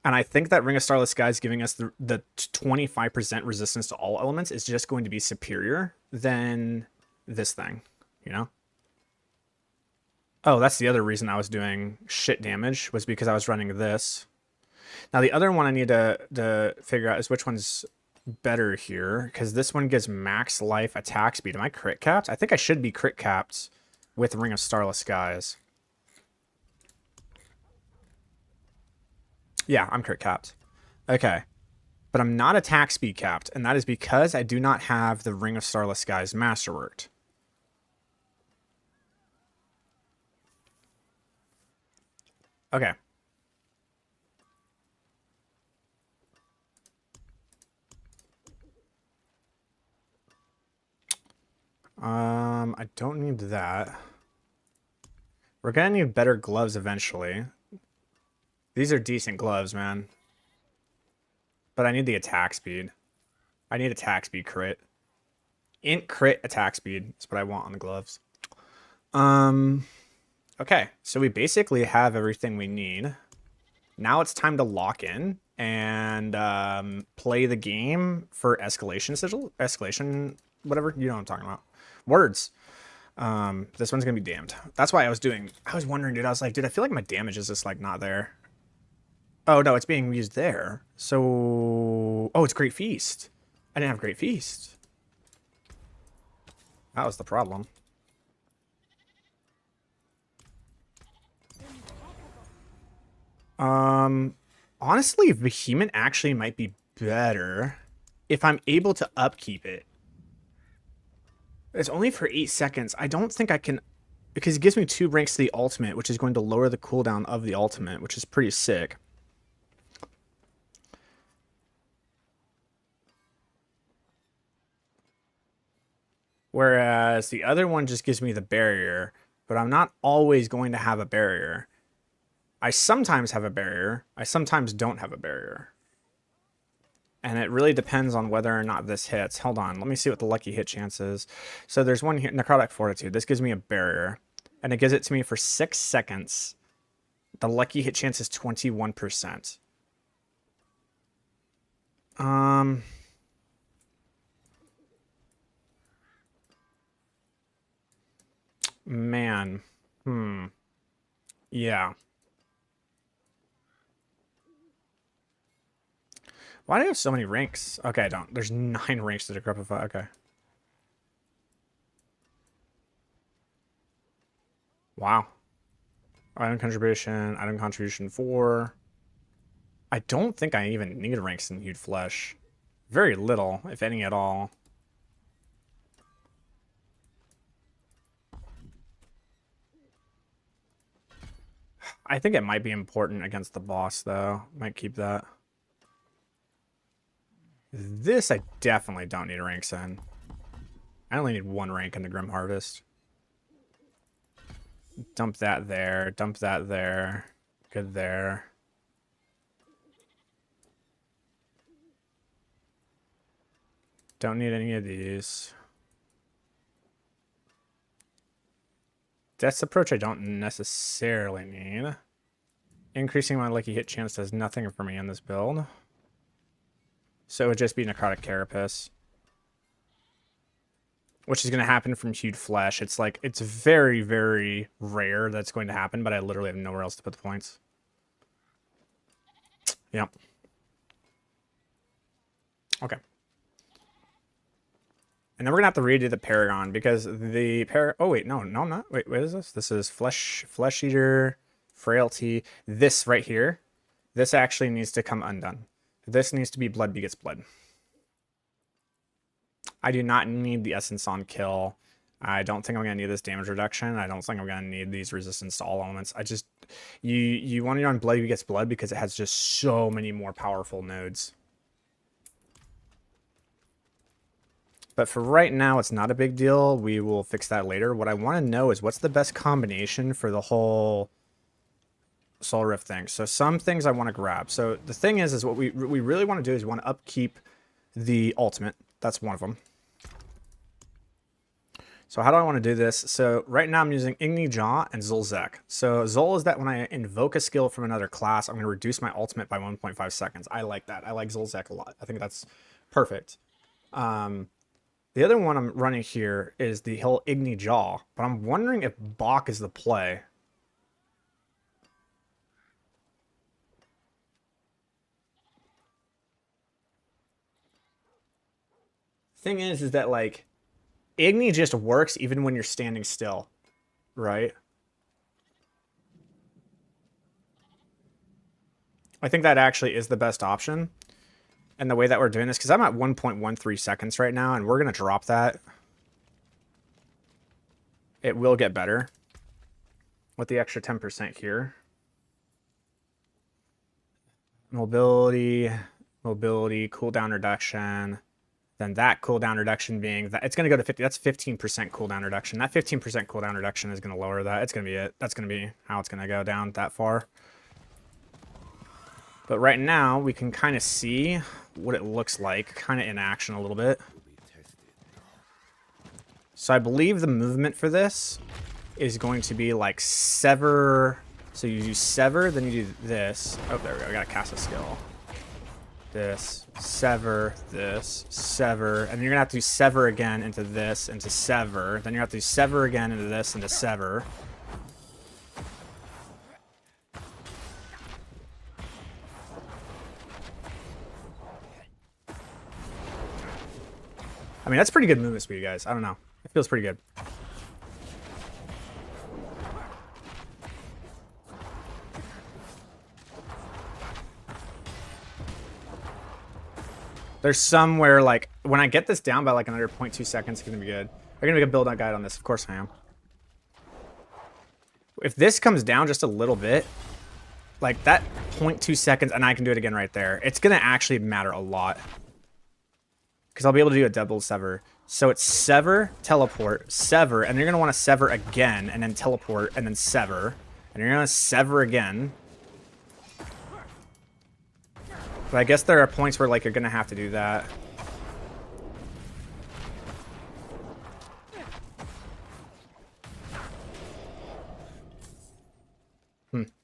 And I think that Ring of Starless Skies giving us the 25% resistance to all elements is just going to be superior than this thing, you know? Oh, that's the other reason I was doing shit damage, was because I was running this. Now, the other one I need to figure out is which one's better here, because this one gives max life attack speed. Am I crit capped? I think I should be crit capped with Ring of Starless Skies. Yeah, I'm crit capped. Okay. But I'm not attack speed capped, and that is because I do not have the Ring of Starless Skies Masterworked. Okay. I don't need that. We're gonna need better gloves eventually. These are decent gloves, man. But I need the attack speed. I need attack speed crit. Int crit attack speed is what I want on the gloves. Okay, so we basically have everything we need. Now it's time to lock in and play the game for escalation sigil, escalation, whatever, you know what I'm talking about. Words. This one's gonna be damned. That's why I was wondering, dude, I was like, dude, I feel like my damage is just like not there. Oh no, it's being used there. So, oh, it's Great Feast. I didn't have Great Feast. That was the problem. Honestly, Vehement actually might be better if I'm able to upkeep it. It's only for 8 seconds. I don't think I can, because it gives me 2 ranks to the ultimate, which is going to lower the cooldown of the ultimate, which is pretty sick. Whereas the other one just gives me the barrier, but I'm not always going to have a barrier. I sometimes have a barrier. I sometimes don't have a barrier. And it really depends on whether or not this hits. Hold on, let me see what the lucky hit chance is. So there's one here, Necrotic Fortitude. This gives me a barrier, and it gives it to me for 6 seconds. The lucky hit chance is 21%. Man. Yeah. Why do I have so many ranks? Okay, I don't. There's 9 ranks to Decrepify. Okay. Wow. Item contribution 4. I don't think I even need ranks in Hued Flesh. Very little, if any at all. I think it might be important against the boss, though. Might keep that. This I definitely don't need ranks in. I only need 1 rank in the Grim Harvest. Dump that there. Dump that there. Good there. Don't need any of these. Death's Approach I don't necessarily need. Increasing my lucky hit chance does nothing for me in this build. So it would just be Necrotic Carapace. Which is going to happen from Hued Flesh. It's like, it's very, very rare that's going to happen, but I literally have nowhere else to put the points. Yep. Okay. And then we're gonna have to redo the Paragon because the oh wait, no, I'm not. Wait, what is this? This is Flesh Eater, Frailty. This right here, this actually needs to come undone. This needs to be Blood Begets Blood. I do not need the Essence on kill. I don't think I'm gonna need this damage reduction. I don't think I'm gonna need these resistance to all elements. I just you want it on Blood Begets Blood because it has just so many more powerful nodes. But for right now, it's not a big deal. We will fix that later. What I want to know is what's the best combination for the whole Soul Rift thing. So some things I want to grab. So the thing is what we really want to do is we want to upkeep the ultimate. That's one of them. So how do I want to do this? So right now I'm using Igni Jaw and Zulzek. So Zul is that when I invoke a skill from another class, I'm going to reduce my ultimate by 1.5 seconds. I like that. I like Zulzek a lot. I think that's perfect. The other one I'm running here is the whole Igni Jaw, but I'm wondering if Bach is the play. Thing is that like Igni just works even when you're standing still, right? I think that actually is the best option. And the way that we're doing this, because I'm at 1.13 seconds right now, and we're going to drop that. It will get better with the extra 10% here. Mobility, cooldown reduction. Then that cooldown reduction being that it's going to go to 50. That's 15% cooldown reduction. That 15% cooldown reduction is going to lower that. It's going to be it. That's going to be how it's going to go down that far. But right now, we can kind of see what it looks like, kind of in action a little bit. So I believe the movement for this is going to be like sever. So you do sever, then you do this. Oh, there we go. I got to cast a skill. This, sever, this, sever. And then you're going to have to do sever again into this, into sever. Then you're going to have to do sever again into this, into sever. I mean, that's pretty good movement speed, guys. I don't know. It feels pretty good. There's somewhere, like, when I get this down by, like, another 0.2 seconds, it's going to be good. I'm going to make a build-out guide on this. Of course I am. If this comes down just a little bit, like, that 0.2 seconds, and I can do it again right there, it's going to actually matter a lot. Because I'll be able to do a double sever. So it's sever, teleport, sever, and you're going to want to sever again, and then teleport, and then sever. And you're going to sever again. But I guess there are points where, like, you're going to have to do that.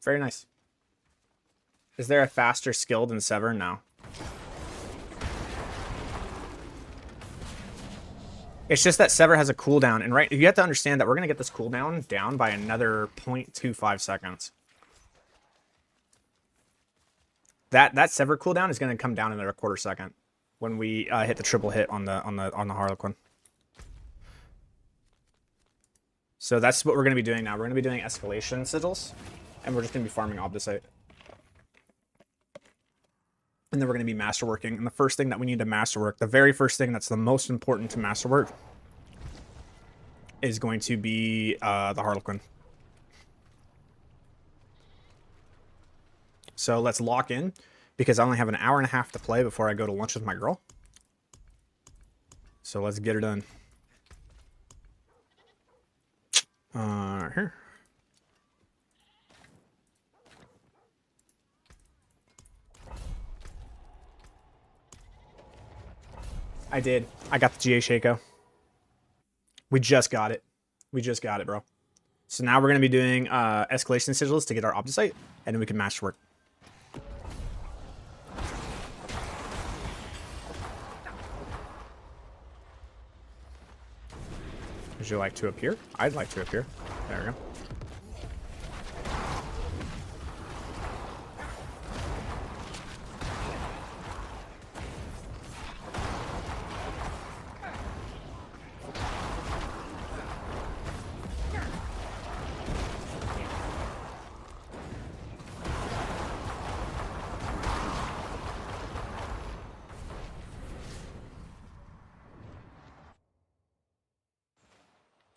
Very nice. Is there a faster skill than sever? No. It's just that sever has a cooldown, and right, you have to understand that we're going to get this cooldown down by another 0.25 seconds. That sever cooldown is going to come down in a quarter second when we hit the triple hit on the Harlequin. So that's what we're going to be doing now. We're going to be doing escalation sigils, and we're just going to be farming Obdicite. And then we're going to be masterworking. And the first thing that we need to masterwork, the very first thing that's the most important to masterwork, is going to be the Harlequin. So let's lock in, because I only have an hour and a half to play before I go to lunch with my girl. So let's get her done. Here. I did. I got the GA Shako. We just got it. We just got it, bro. So now we're going to be doing escalation sigils to get our Obdicite, and then we can masterwork. Would you like to appear? I'd like to appear. There we go.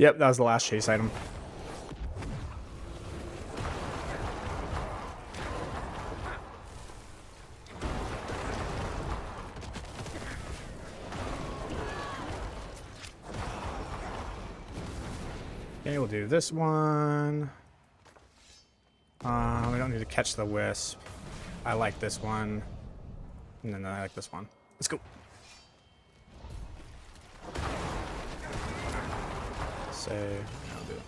Yep, that was the last chase item. Okay, we'll do this one. We don't need to catch the wisp. I like this one. And then I like this one. Let's go. Save. I'll do it.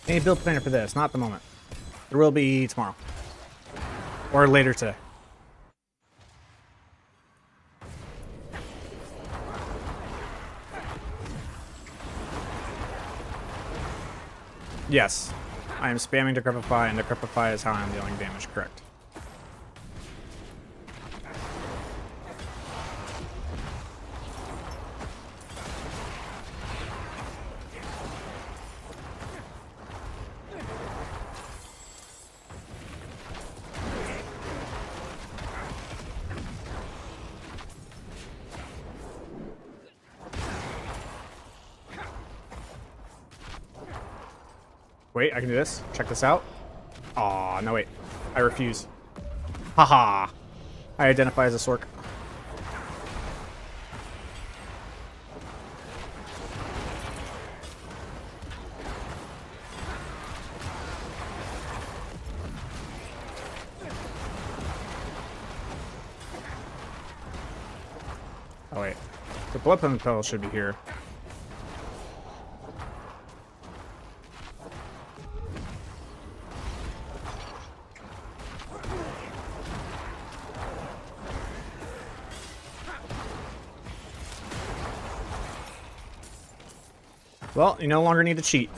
Any build planner for this? Not at the moment. There will be tomorrow. Or later today. Yes. I am spamming Decrepify, and Decrepify is how I'm dealing damage, correct. Wait, I can do this. Check this out. Aw, no wait. I refuse. Haha. I identify as a Sork. Oh wait. The blood pill should be here. Well, you no longer need to cheat.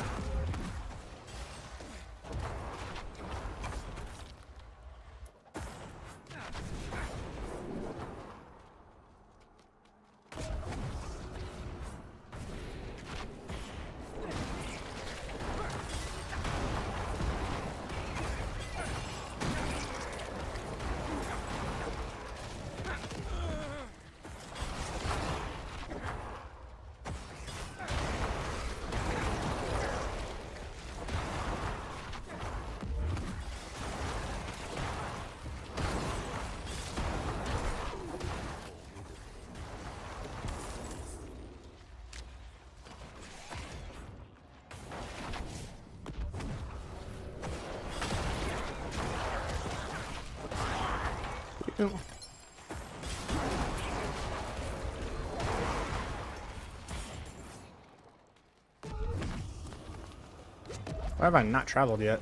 Why have I not traveled yet?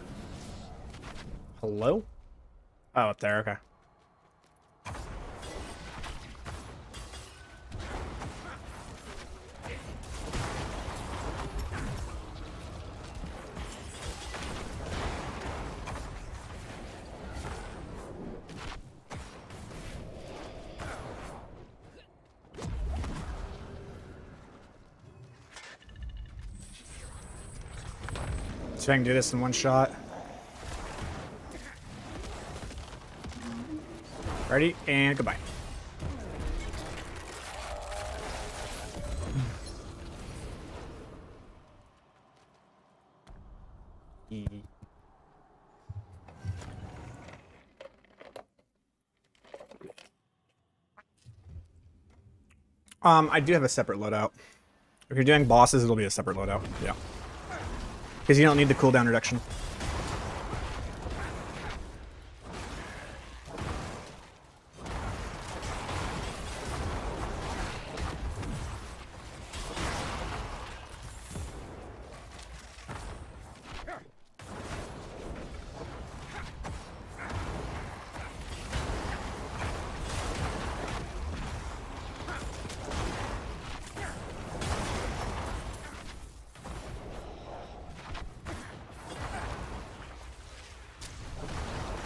Hello? Oh, up there, okay. So I can do this in one shot. Ready, and goodbye. I do have a separate loadout. If you're doing bosses, it'll be a separate loadout. Yeah. Because you don't need the cooldown reduction.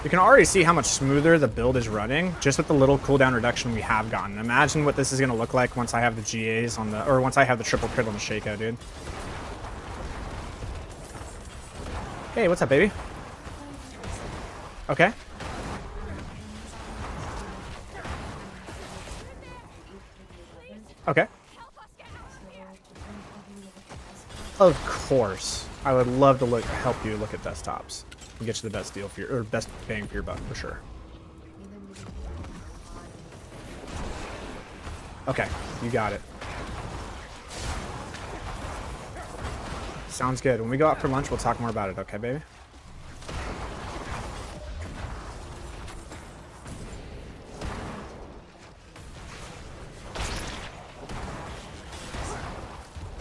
You can already see how much smoother the build is running just with the little cooldown reduction we have gotten. Imagine what this is going to look like once I have the GAs on the, or once I have the triple crit on the Shako, dude. Hey, what's up, baby? Okay. Okay. Of course. I would love to help you look at desktops. And get you the best deal for your, or best bang for your buck, for sure. Okay, you got it. Sounds good. When we go out for lunch, we'll talk more about it, okay, baby?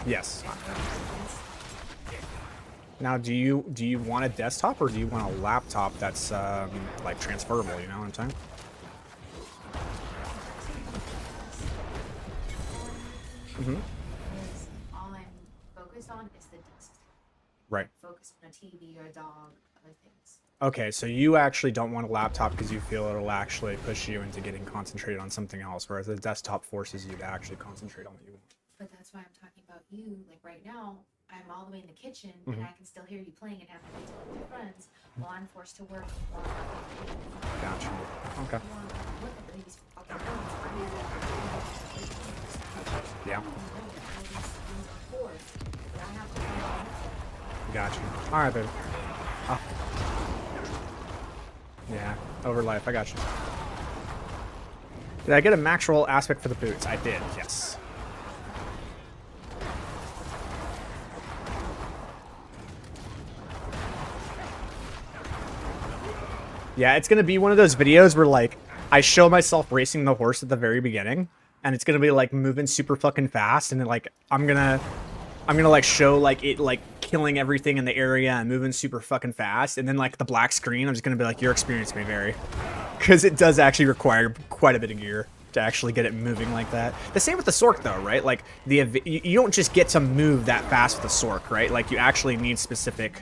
Yes. Now, do you want a desktop or do you want a laptop that's like transferable? You know what I'm saying? Mm-hmm. All I'm focused on is the desk. Right. Focus on a TV or a dog, other things. Okay, so you actually don't want a laptop because you feel it'll actually push you into getting concentrated on something else, whereas the desktop forces you to actually concentrate on what you want. But that's why I'm talking about you. Like right now, I'm all the way in the kitchen and I can still hear you playing and have to talk with your friends while I'm forced to work. Gotcha. Okay. Yeah. Gotcha. All right, baby. Oh. Yeah, over life. I got you. Did I get a max roll aspect for the boots? I did, yes. Yeah, it's gonna be one of those videos where like I show myself racing the horse at the very beginning, and it's gonna be like moving super fucking fast, and then like I'm gonna like show like it like killing everything in the area and moving super fucking fast, and then like the black screen, I'm just gonna be like, your experience may vary, because it does actually require quite a bit of gear to actually get it moving like that. The same with the Sork though, right? Like you don't just get to move that fast with the Sork, right? Like you actually need specific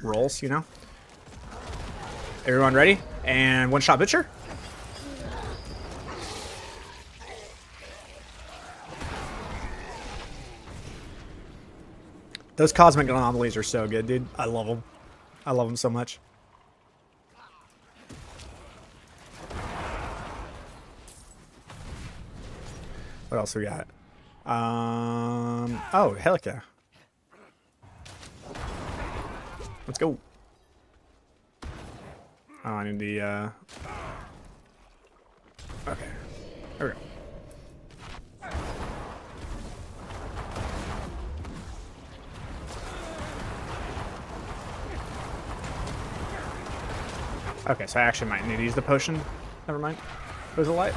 rolls, you know. Everyone ready? And one shot butcher. Those cosmic anomalies are so good, dude. I love them. I love them so much. What else we got? Oh, hell yeah. Let's go. Oh, I need the, okay. There we go. Okay, so I actually might need to use the potion. Never mind. There's a light.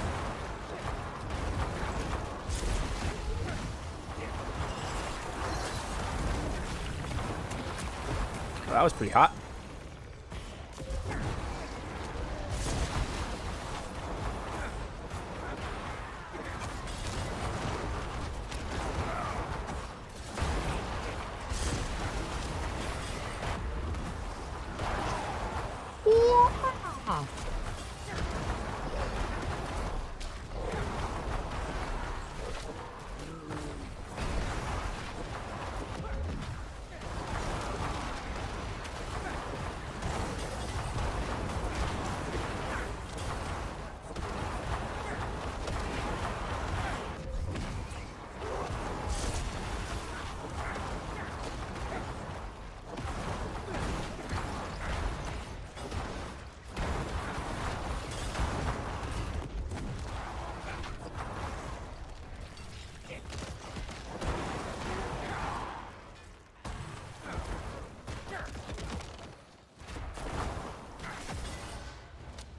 Well, that was pretty hot.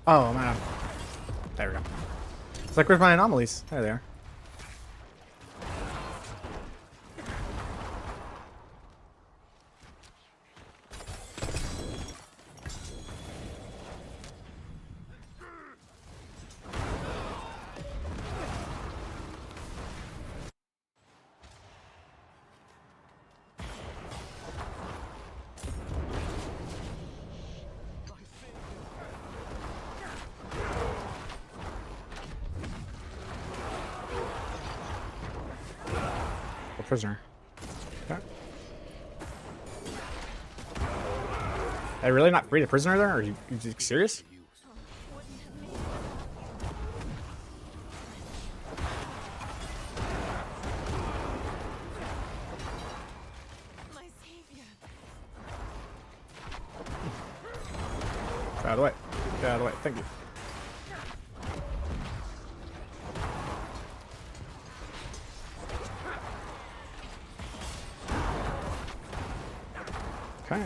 Oh, man. There we go. It's like, where's my anomalies? There they are. A prisoner. Okay. Are you really not free the prisoner there? Are you serious? My savior. Get out of the way. Get out of the way. Thank you. Okay.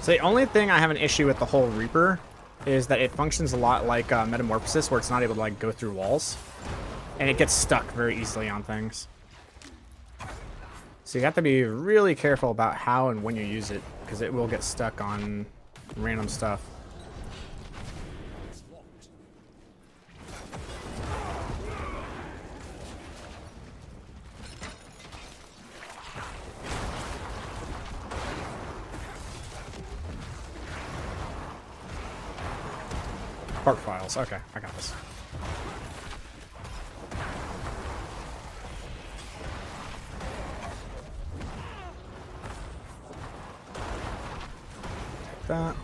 So the only thing I have an issue with the whole Reaper is that it functions a lot like Metamorphosis, where it's not able to like go through walls, and it gets stuck very easily on things. So you have to be really careful about how and when you use it, because it will get stuck on random stuff. Bark files. Okay, I got this. Take that.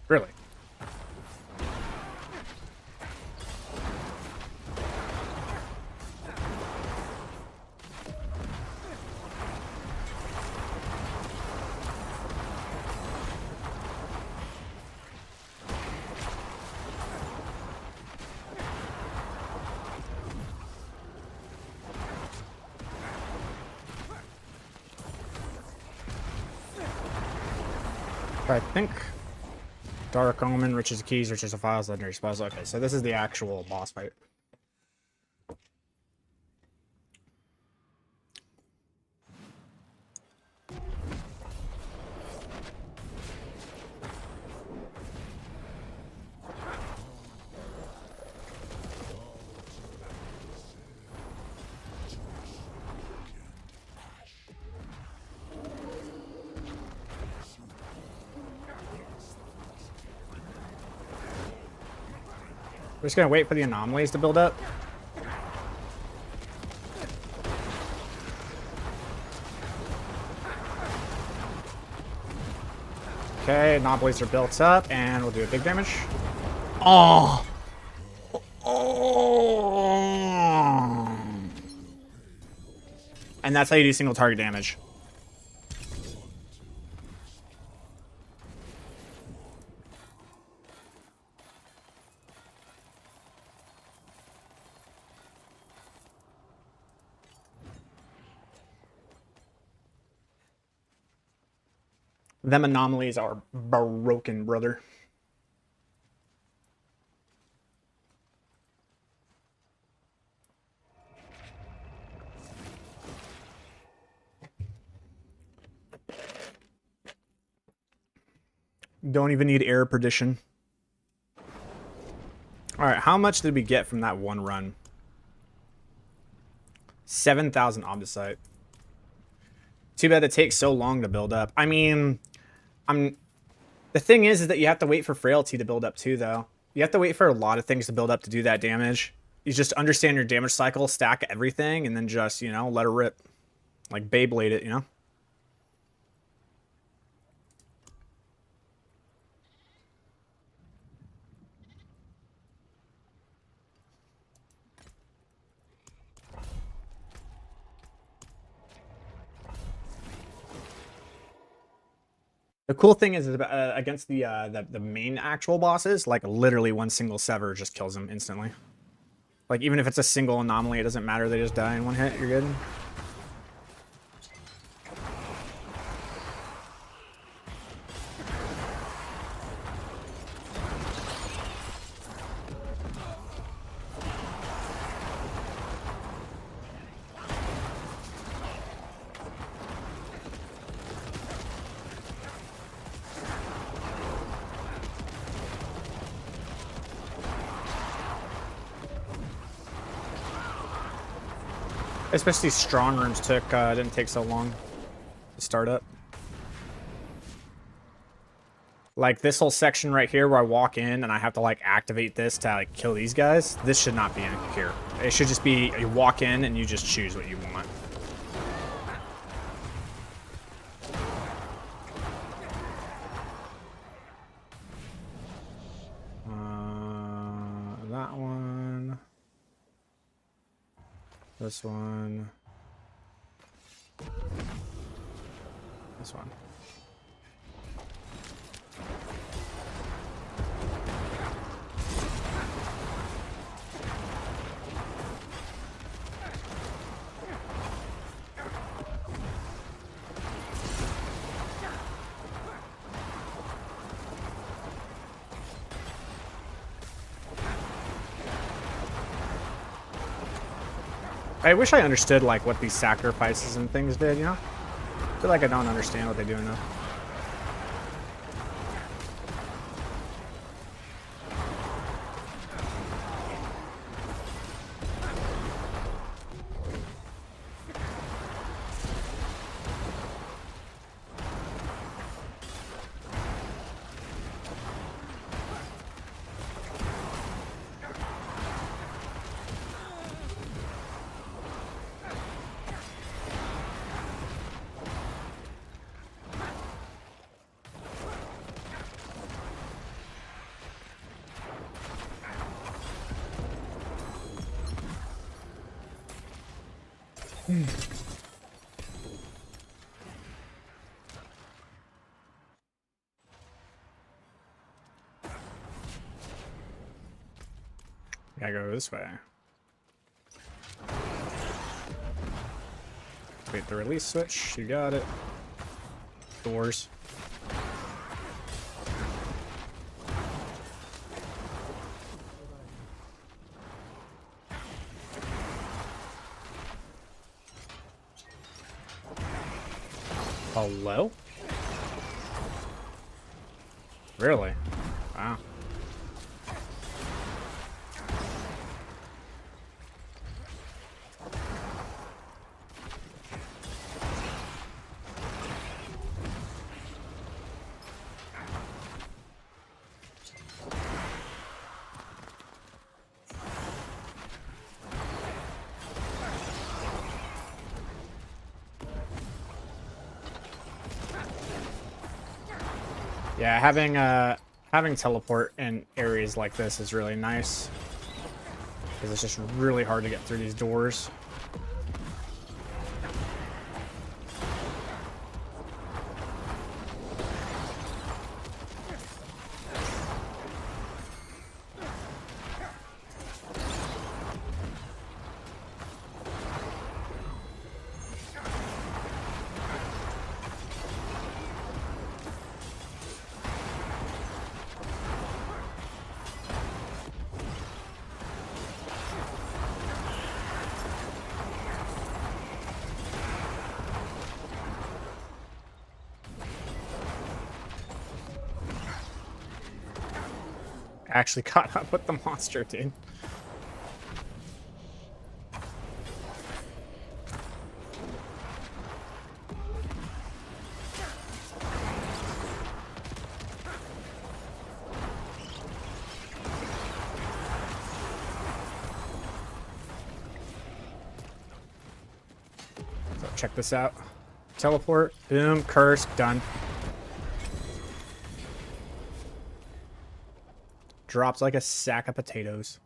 Really? I think Dark Omen, Riches of Keys, Riches of Files, Legendary Spells. Okay, so this is the actual boss fight. We're just gonna wait for the anomalies to build up. Okay, anomalies are built up, and we'll do a big damage. Oh! Oh! And that's how you do single target damage. Them anomalies are broken, brother. Don't even need error perdition. Alright, how much did we get from that one run? 7,000 Omnisite. Too bad it takes so long to build up. I mean, the thing is that you have to wait for Frailty to build up too, though. You have to wait for a lot of things to build up to do that damage. You just understand your damage cycle, stack everything, and then just, you know, let her rip. Like Beyblade it, you know? The cool thing is against the main actual bosses, like literally one single sever just kills them instantly. Like even if it's a single anomaly, it doesn't matter. They just die in one hit. You're good. Especially strong rooms didn't take so long to start up. Like this whole section right here where I walk in and I have to like activate this to like kill these guys. This should not be in here. It should just be you walk in and you just choose what you want. That one. This one. This one. I wish I understood like what these sacrifices and things did, you know? I feel like I don't understand what they do enough. Gotta go this way. Wait, the release switch. You got it. Doors. Hello? Really? Wow. Yeah, having teleport in areas like this is really nice. Because it's just really hard to get through these doors. Actually caught up with the monster, dude. So check this out. Teleport, boom, curse, done. Drops like a sack of potatoes.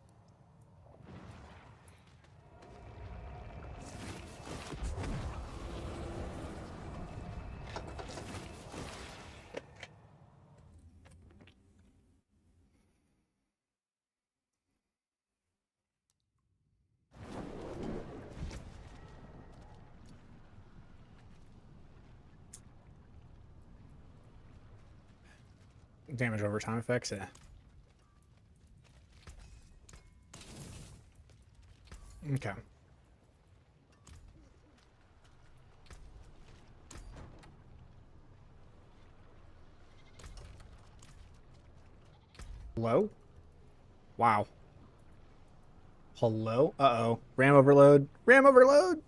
Damage over time effects, yeah. Okay. Hello? Wow. Hello? Uh-oh. RAM overload. RAM overload!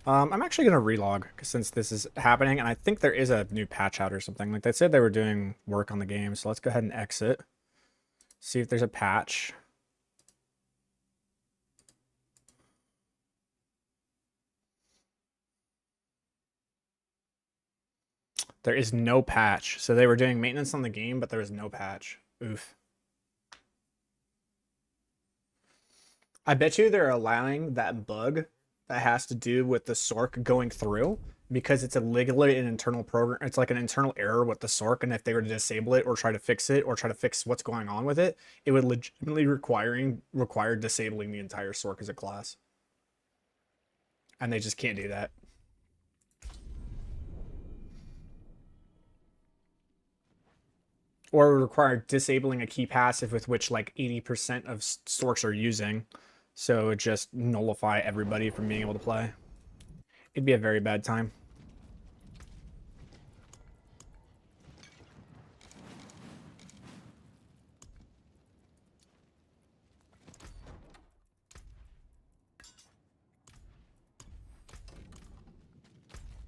I'm actually going to relog since this is happening, and I think there is a new patch out or something. Like, they said they were doing work on the game, so let's go ahead and exit. See if there's a patch. There is no patch. So they were doing maintenance on the game, but there was no patch. Oof. I bet you they're allowing that bug that has to do with the Sork going through because it's legally an internal program. It's like an internal error with the Sork, and if they were to disable it or try to fix it or try to fix what's going on with it, it would legitimately require disabling the entire Sork as a class. And they just can't do that. Or it would require disabling a key passive with which like 80% of Sorks are using. So it would just nullify everybody from being able to play. It'd be a very bad time.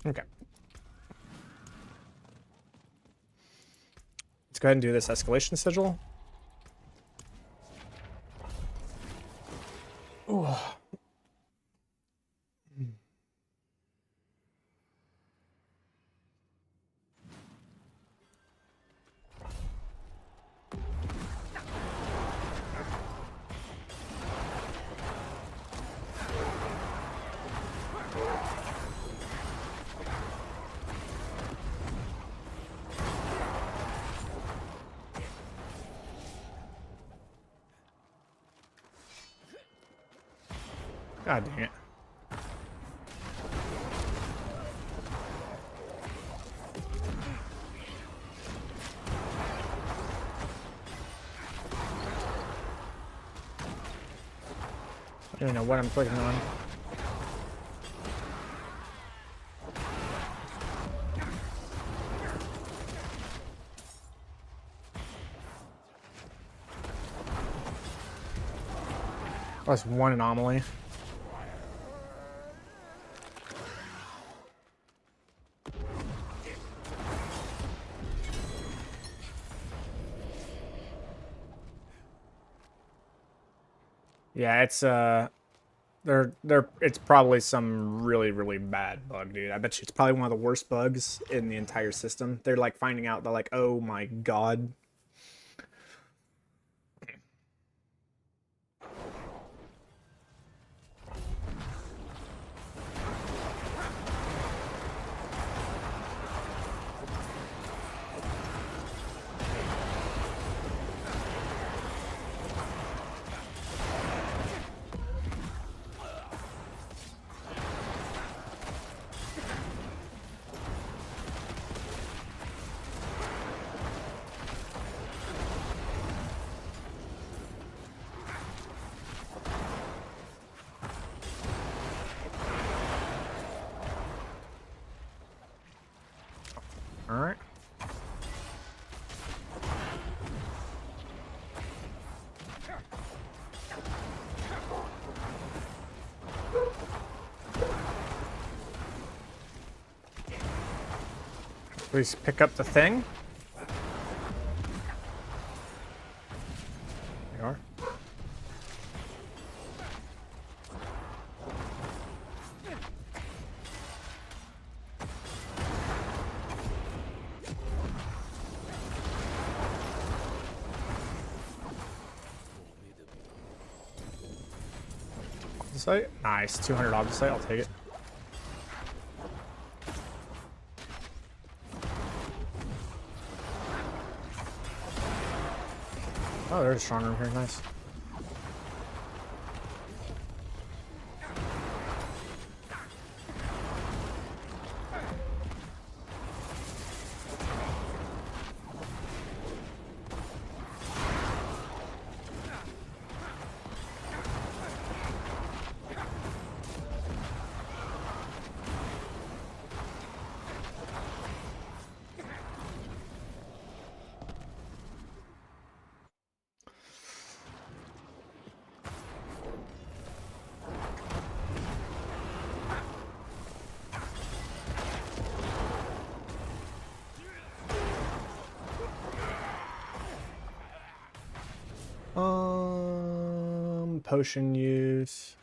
Okay. Let's go ahead and do this escalation sigil. Ooh. God dang it. I don't even know what I'm clicking on. That's one anomaly. Yeah, it's it's probably some really bad bug, dude. I bet you it's probably one of the worst bugs in the entire system. They're like finding out, they're like, oh my god. All right. Please pick up the thing. There you are. Site. Nice. 200 object site. I'll take it. Oh, there's a strong room here. Nice. Potion use.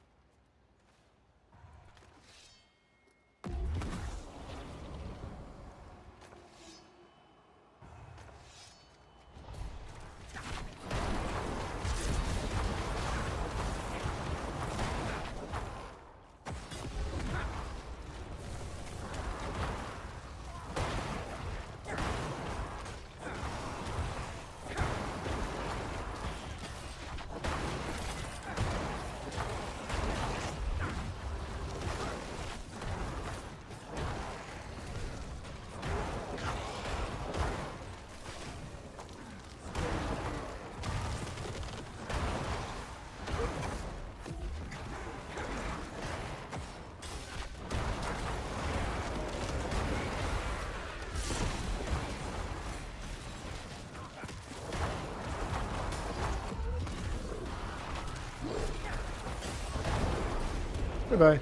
Goodbye.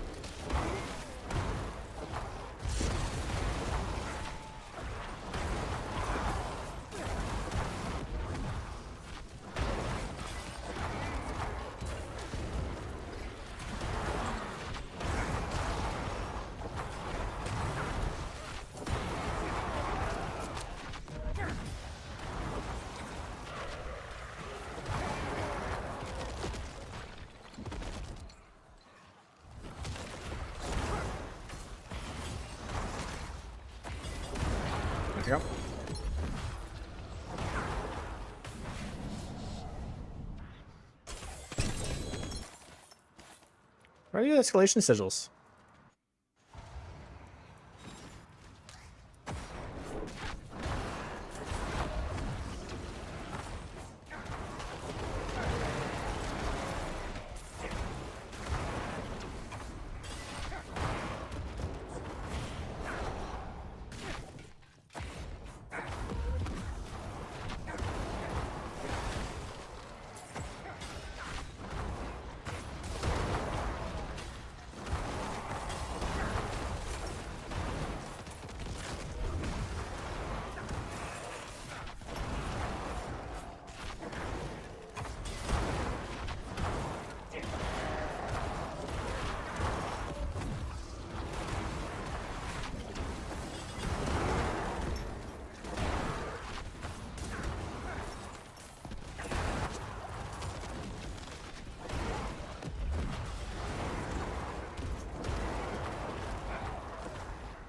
Yep. Where are the escalation sigils?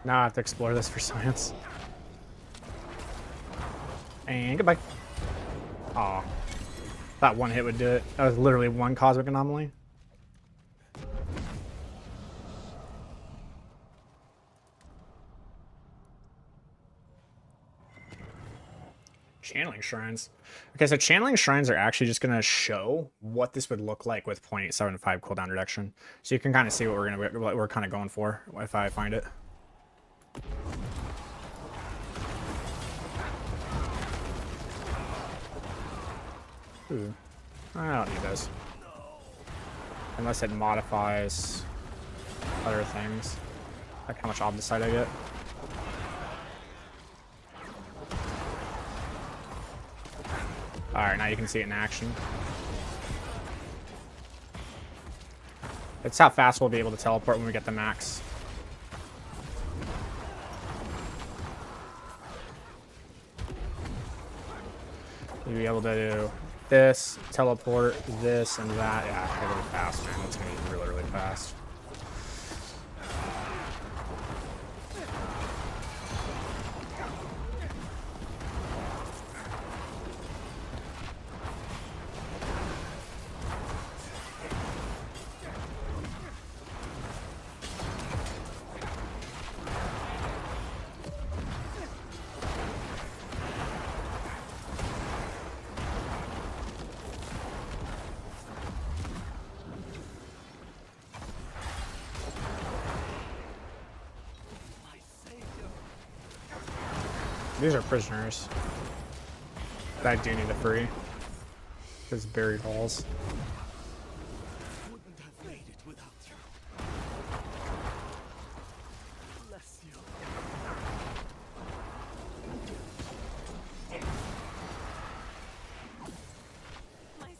Now I have to explore this for science. And goodbye. Aw. That one hit would do it. That was literally one cosmic anomaly. Channeling shrines. Okay, so channeling shrines are actually just gonna show what this would look like with 0.875 cooldown reduction. So you can kind of see what we're kind of going for if I find it. Ooh, I don't need those. Unless it modifies other things. Like how much Obdicite I get. Alright, now you can see it in action. It's how fast we'll be able to teleport when we get the max. You'll be able to do this, teleport, this, and that. Yeah, really fast, man. It's gonna be really, really fast. These are prisoners that I do need to free. There's buried halls. Wouldn't have made it without you. Bless you. My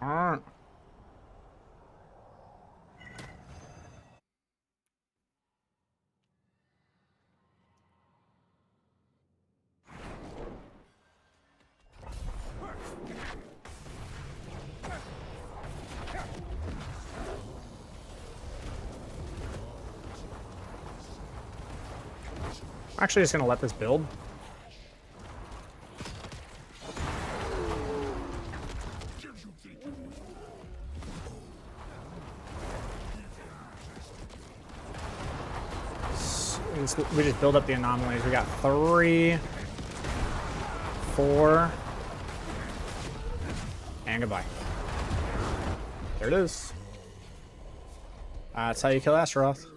Alright. I'm actually just gonna let this build. We just build up the anomalies. We got 3, 4, and goodbye. There it is. That's how you kill Astaroth.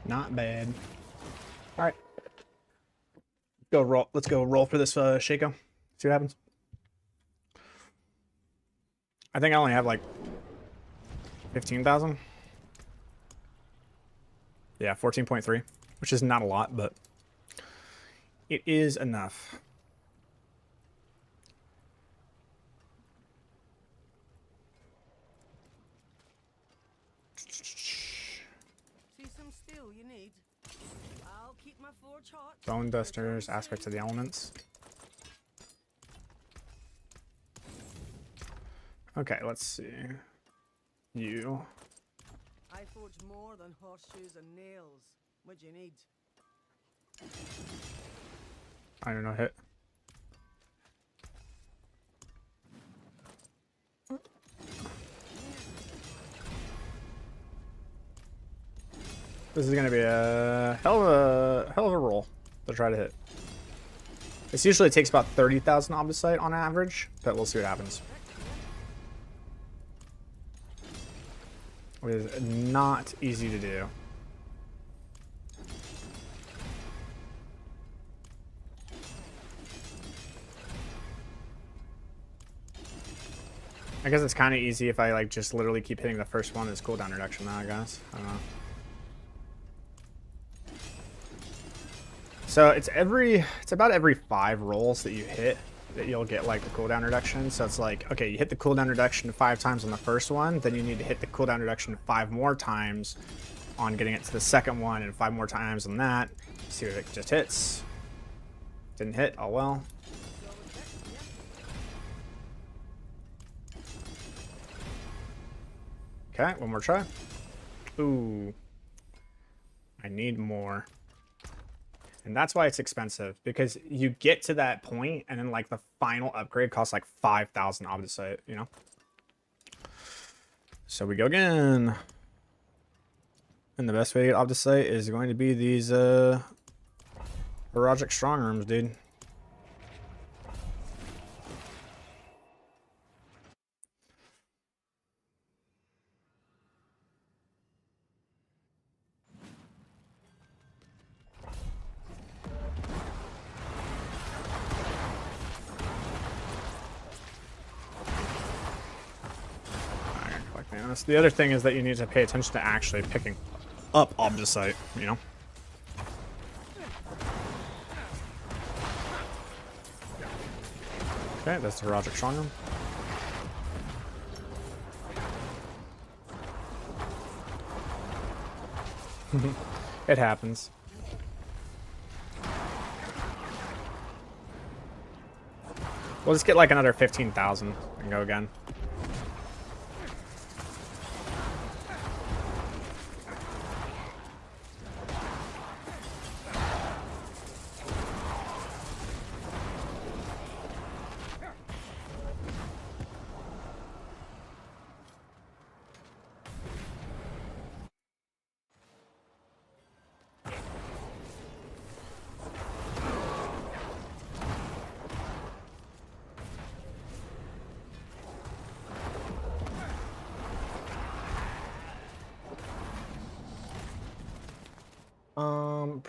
Not bad. All right. Go roll. Let's go roll for this Shako. See what happens. I think I only have like 15,000. Yeah, 14.3, which is not a lot, but it is enough. See some steel you need? I'll keep my forge hot. Bone dusters, aspects of the elements. Okay, let's see. You. I forge more than horseshoes and nails. What do you need? I don't know, hit. This is gonna be a hell of a roll to try to hit. This usually takes about 30,000 obdicite on average, but we'll see what happens. It is not easy to do. I guess it's kind of easy if I like just literally keep hitting the first one as cooldown reduction now, I guess. I don't know. So it's about every 5 rolls that you hit that you'll get like the cooldown reduction. So it's like, okay, you hit the cooldown reduction 5 times on the first one, then you need to hit the cooldown reduction 5 more times on getting it to the second one, and 5 more times on that. See if it just hits. Didn't hit, oh well. Okay, one more try. Ooh. I need more. And that's why it's expensive, because you get to that point and then like the final upgrade costs like 5,000 obdicite, you know? So we go again. And the best way to get obdicite is going to be these Heroic strong rooms, dude. The other thing is that you need to pay attention to actually picking up obdicite, you know? Okay, that's the Heroic strong room. It happens. We'll just get like another 15,000 and go again.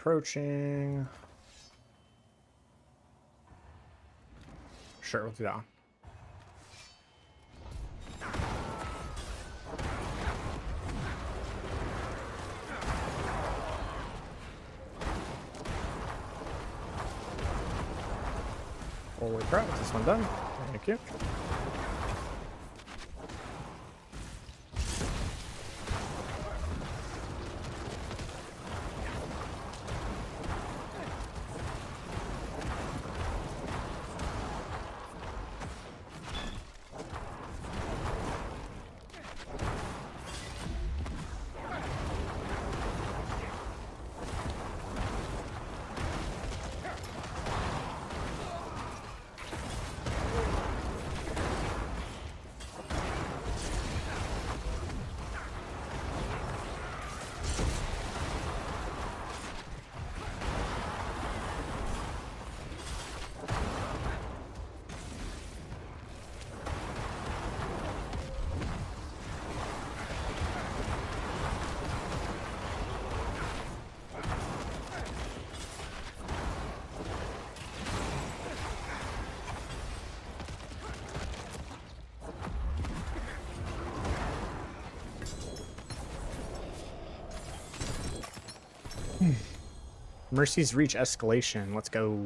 Approaching. Sure, we'll do that one. Holy crap, is this one done? Thank you. Mercy's reach escalation. Let's go.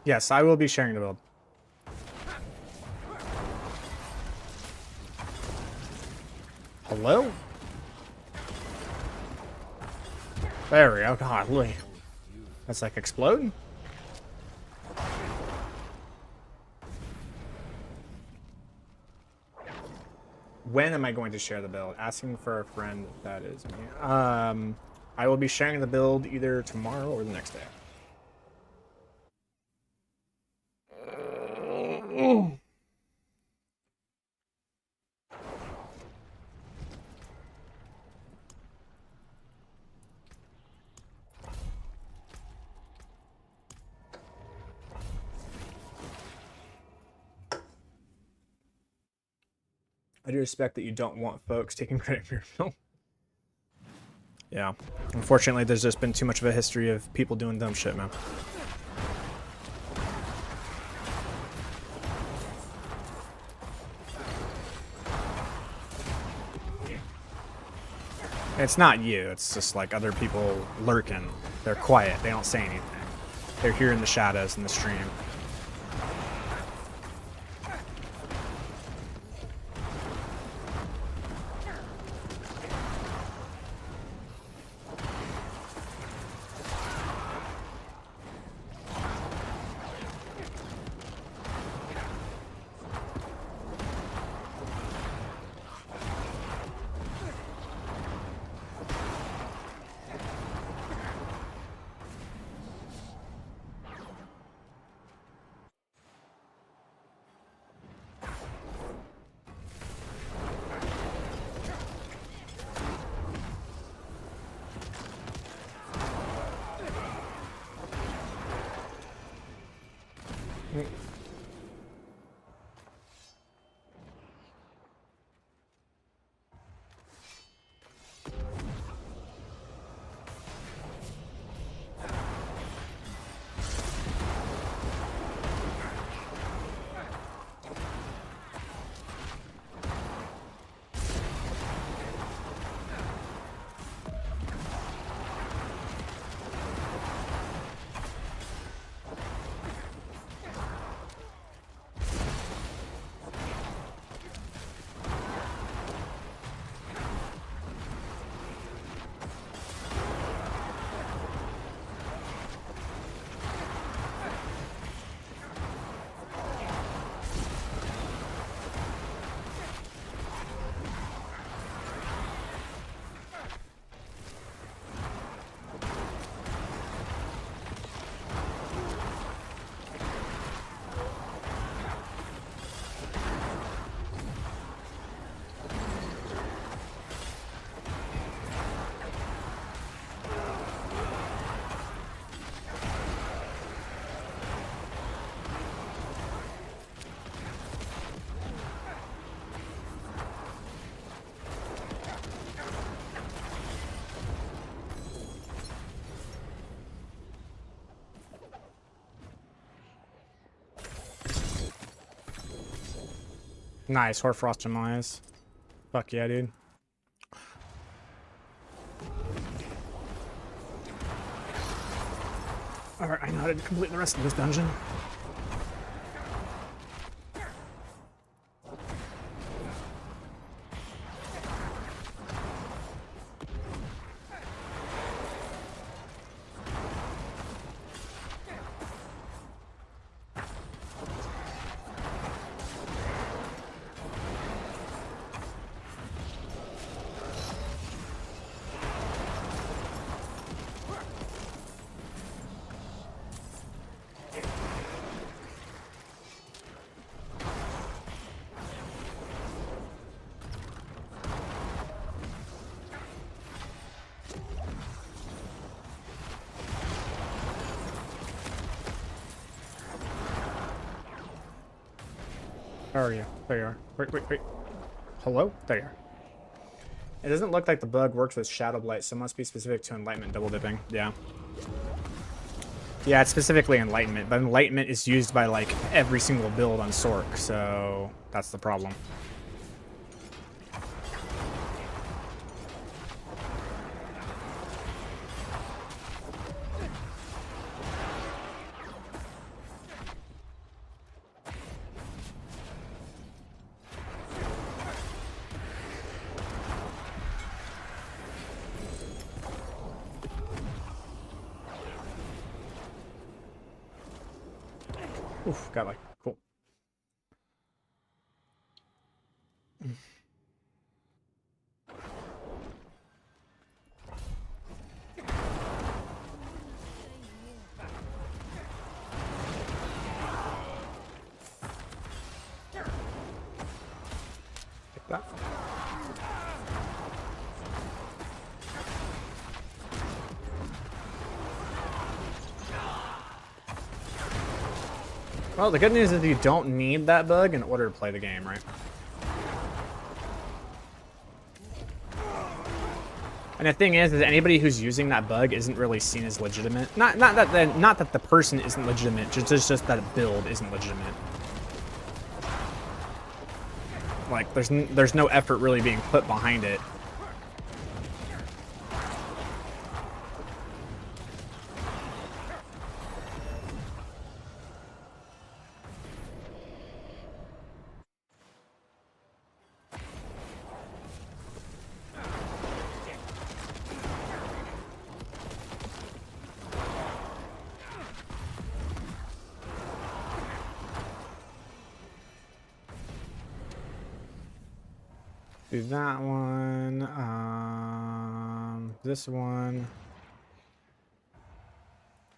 Yes, I will be sharing the build. Hello? There we go. God, look. That's like explode? When am I going to share the build? Asking for a friend, that is me. I will be sharing the build either tomorrow or the next day. I do respect that you don't want folks taking credit for your film. Yeah. Unfortunately, there's just been too much of a history of people doing dumb shit, man. It's not you, it's just like other people lurking. They're quiet, they don't say anything. They're here in the shadows in the stream. Nice, Hoarfrost in my eyes. Fuck yeah, dude. Alright, I know how to complete the rest of this dungeon. Where are you? There you are. Wait. Hello? There you are. It doesn't look like the bug works with Shadow Blight, so it must be specific to Enlightenment double dipping. Yeah. Yeah, it's specifically Enlightenment, but Enlightenment is used by, like, every single build on Sork, so that's the problem. Oof, got like, cool. Take that. Well, the good news is you don't need that bug in order to play the game, right? And the thing is anybody who's using that bug isn't really seen as legitimate. Not that the person isn't legitimate, just that a build isn't legitimate. Like there's no effort really being put behind it. Do that one. This one.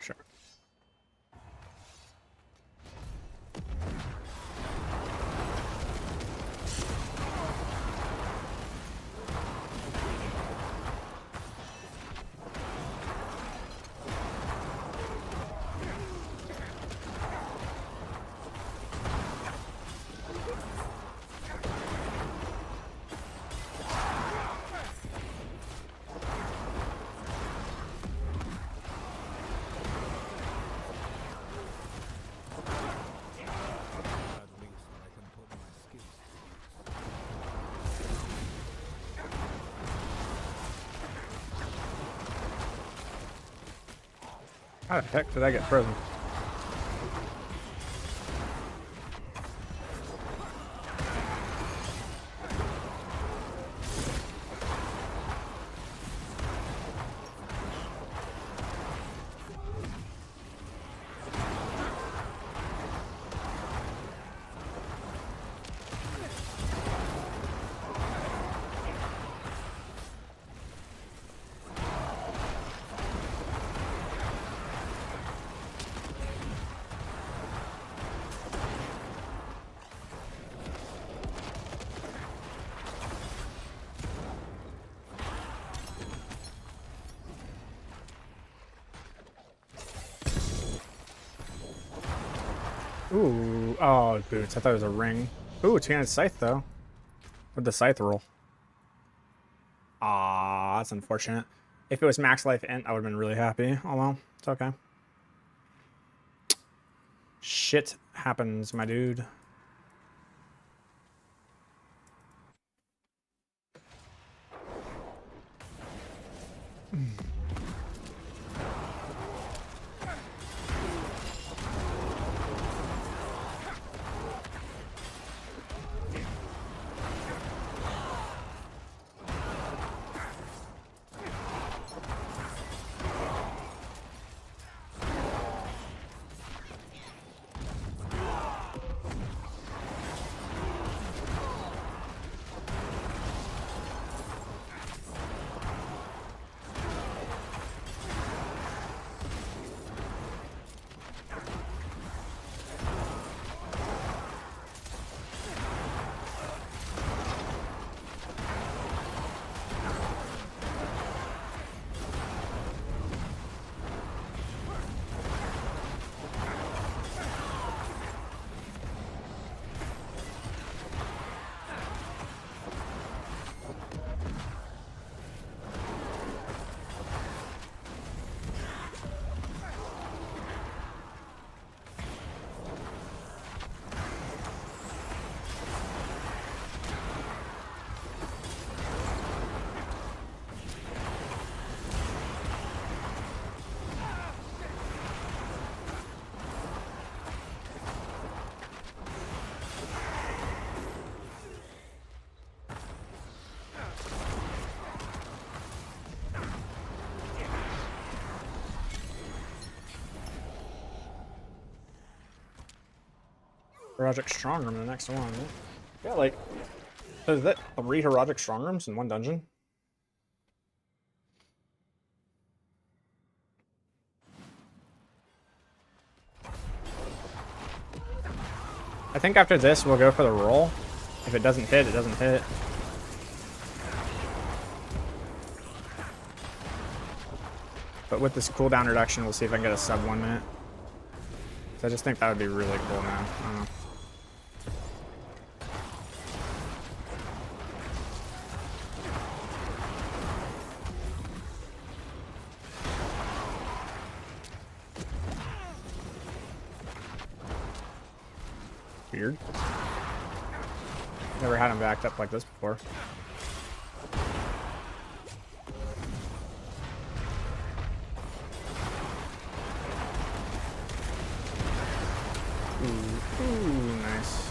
Sure. How the heck did I get frozen? Ooh, oh, boots. I thought it was a ring. Ooh, two-handed scythe, though. With the scythe roll. Ah, that's unfortunate. If it was max life int, I would have been really happy. Oh well, it's okay. Shit happens, my dude. Heroic Strong Room, the next one. Yeah, like, so is that 3 Heroic Strong Rooms in one dungeon? I think after this, we'll go for the roll. If it doesn't hit, it doesn't hit. But with this cooldown reduction, we'll see if I can get a sub 1 minute. So I just think that would be really cool, man. I don't know. Weird. Never had him backed up like this before. Ooh, nice.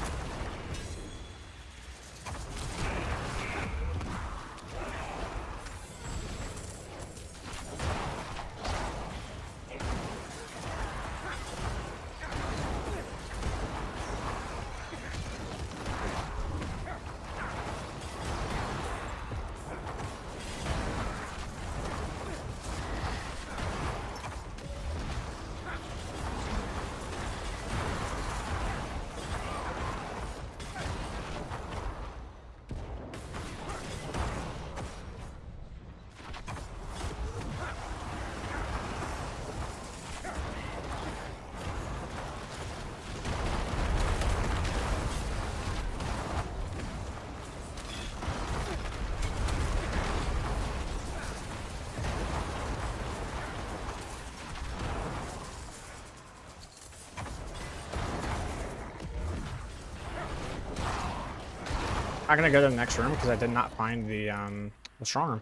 I'm gonna go to the next room because I did not find the strong room.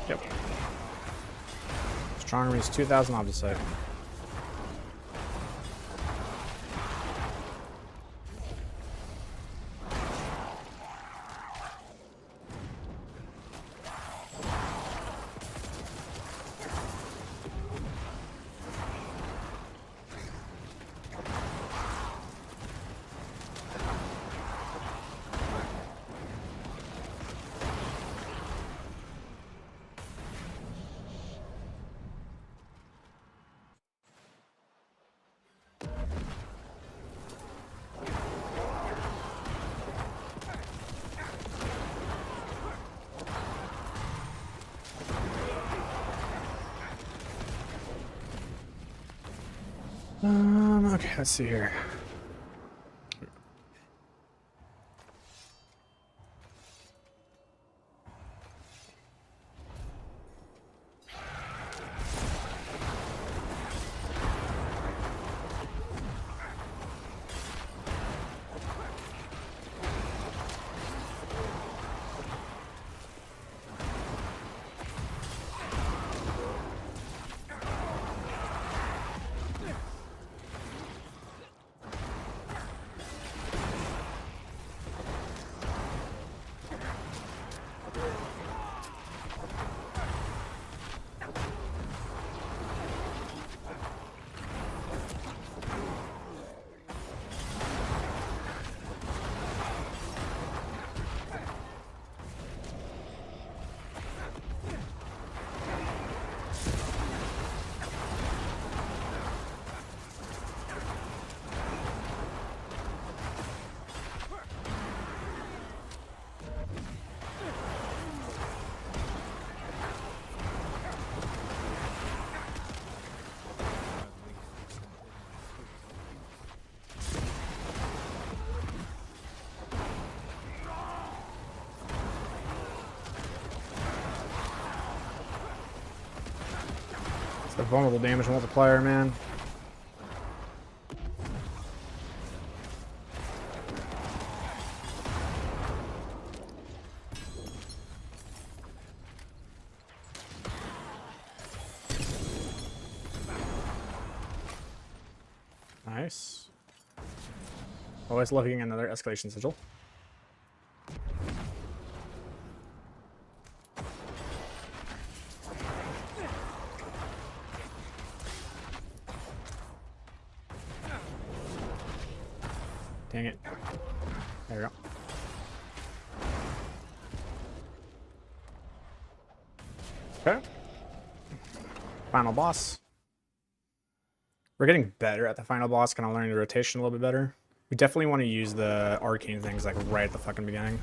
Yep. Strong room is 2,000 off the site. Okay, let's see here. The vulnerable damage multiplier, man. Nice. Always looking another escalation sigil. Dang it. There we go. Okay. Final boss. We're getting better at the final boss, kind of learning the rotation a little bit better. We definitely want to use the arcane things like right at the fucking beginning.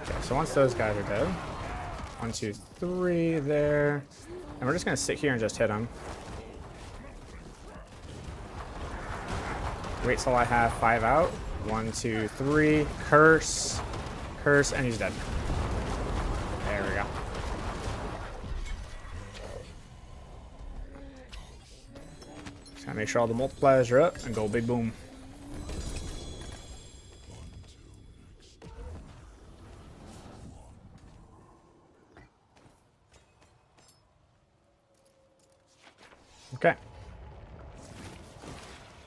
Okay, so once those guys are dead, 1, 2, 3 there, and we're just gonna sit here and just hit them. Wait till I have 5 out. 1, 2, 3. Curse. Curse, and he's dead. There we go. Just gotta make sure all the multipliers are up and go big boom. Okay.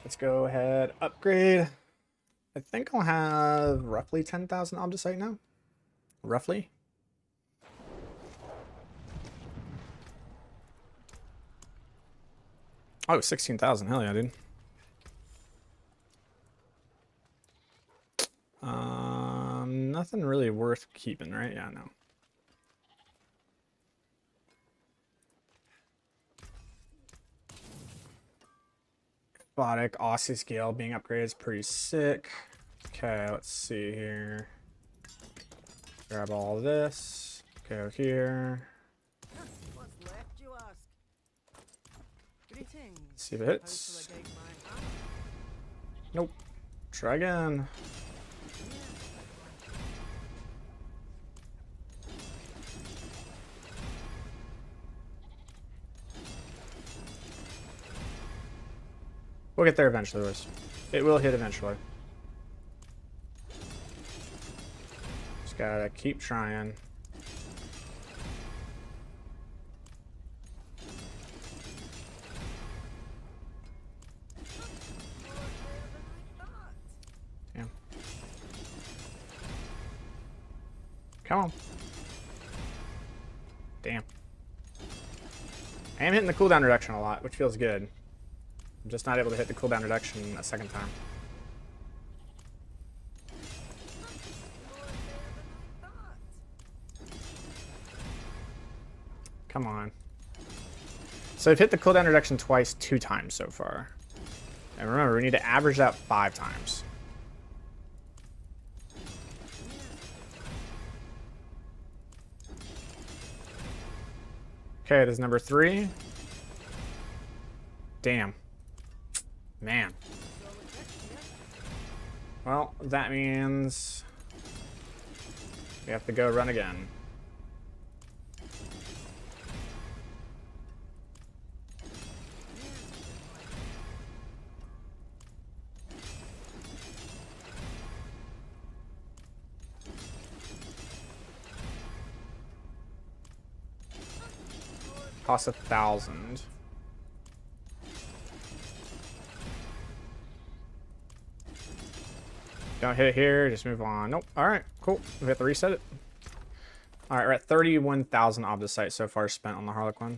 Let's go ahead, upgrade. I think I'll have roughly 10,000 Obdicite now. Roughly. Oh, 16,000. Hell yeah, dude. Nothing really worth keeping, right? Yeah, no. Robotic Aussie scale being upgraded is pretty sick. Okay, let's see here. Grab all this. Go here. What's left, you ask? Greetings. See if it hits. How shall I guide my hand? Nope. Try again. We'll get there eventually, boys. It will hit eventually. Just gotta keep trying. Damn. Come on. Damn. I am hitting the cooldown reduction a lot, which feels good. I'm just not able to hit the cooldown reduction a second time. Come on. So I've hit the cooldown reduction twice, 2 times so far. And remember, we need to average that 5 times. Okay, there's number 3. Damn. Man. Well, that means we have to go run again. Costs 1,000. Don't hit it here, just move on. Nope. Alright, cool. We have to reset it. Alright, we're at 31,000 Obdicite so far spent on the Harlequin.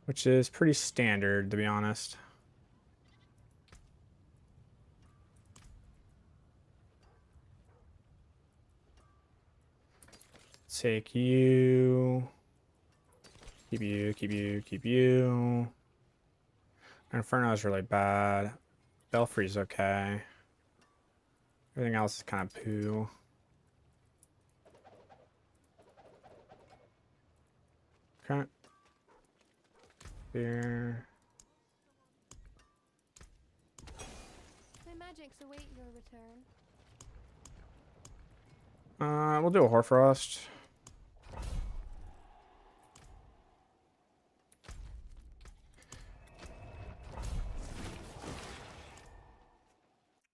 Which is pretty standard, to be honest. Take you. Keep you, keep you, keep you. Inferno is really bad. Belfry's okay. Everything else is kind of poo. Okay. Here. My magics await your return. We'll do a Hoarfrost.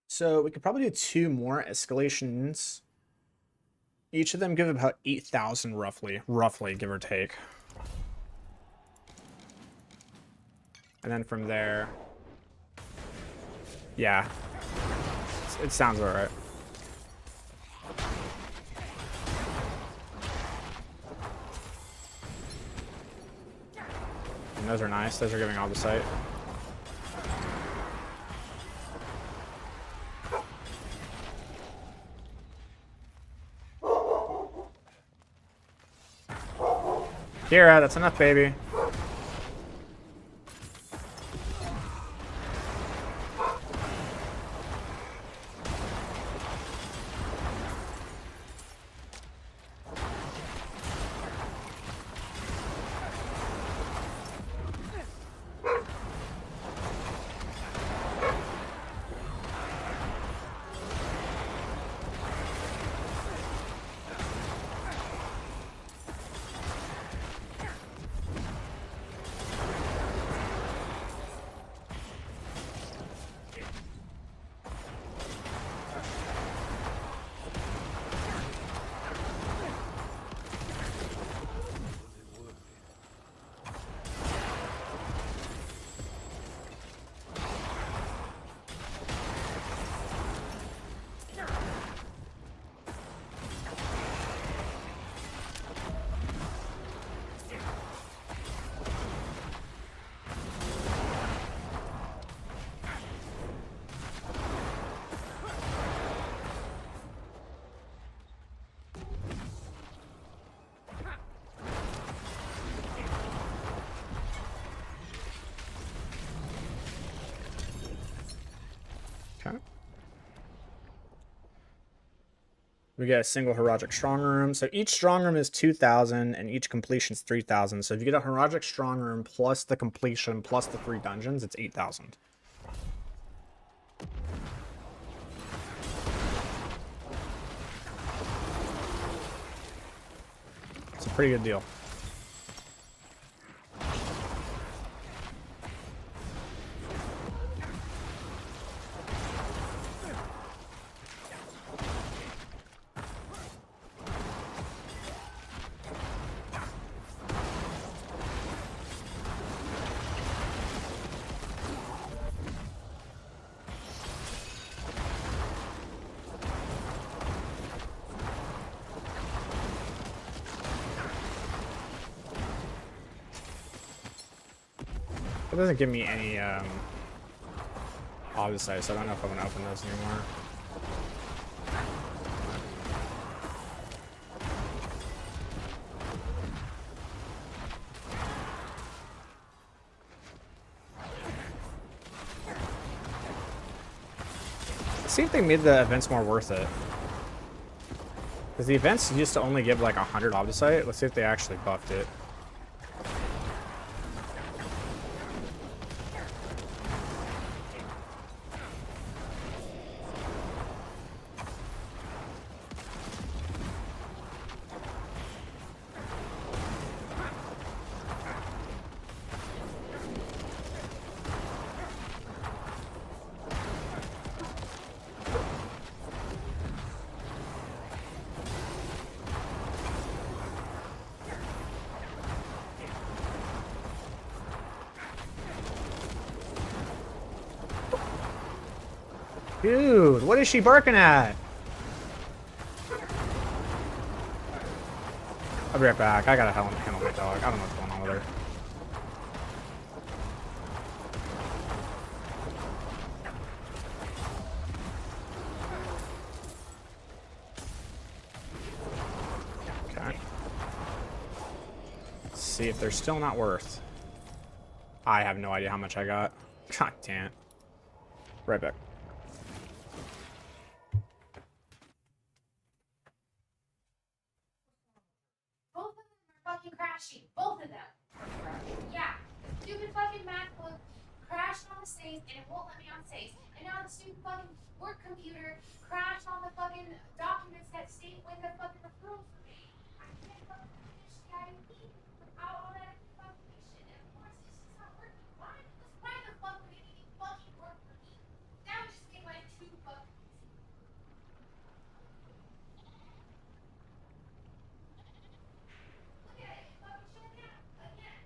So we could probably do 2 more escalations. Each of them give about 8,000 roughly, give or take. And then from there, yeah, it sounds all right. And those are nice. Those are giving all the sight. Kira, that's enough, baby. Okay. We get a single Heroic Strong Room. So each Strong Room is 2,000 and each completion is 3,000. So if you get a Heroic Strong Room plus the completion plus the 3 dungeons, it's 8,000. It's a pretty good deal. It doesn't give me any obviously, so I don't know if I'm gonna open those anymore. Let's see if they made the events more worth it. Because the events used to only give like 100 Obdicite. Let's see if they actually buffed it. Dude, what is she barking at? I'll be right back. I gotta handle my dog. I don't know what's going on with her. Okay. Let's see if they're still not worth. I have no idea how much I got. God damn it. Right back. Both of them are fucking crashing. Both of them. Yeah. Stupid fucking MacBook crashed on the safe and it won't let me on safe. And now the stupid fucking work computer crashed on the fucking documents that state when the fucking approvals were made. I can't fucking finish the IOP without all that information. And of course, it's just not working. Why the fuck would anything fucking work for me? That would just make life too fucking easy. Look at it. Fucking shut down again.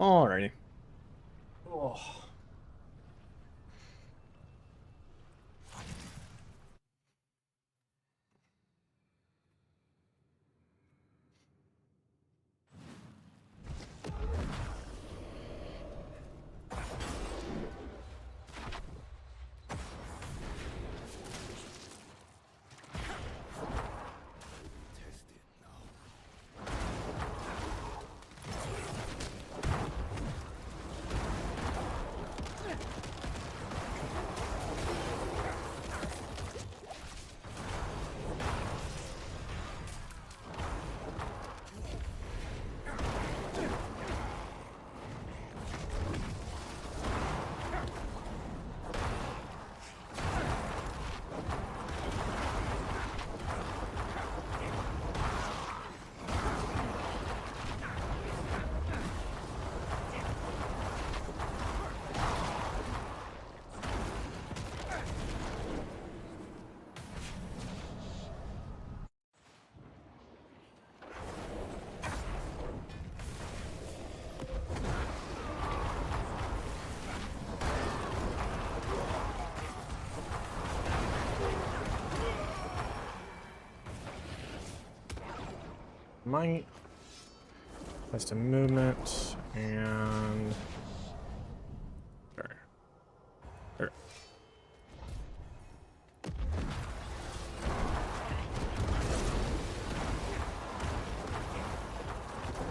Alrighty. Oh. Might. That's a movement and. There.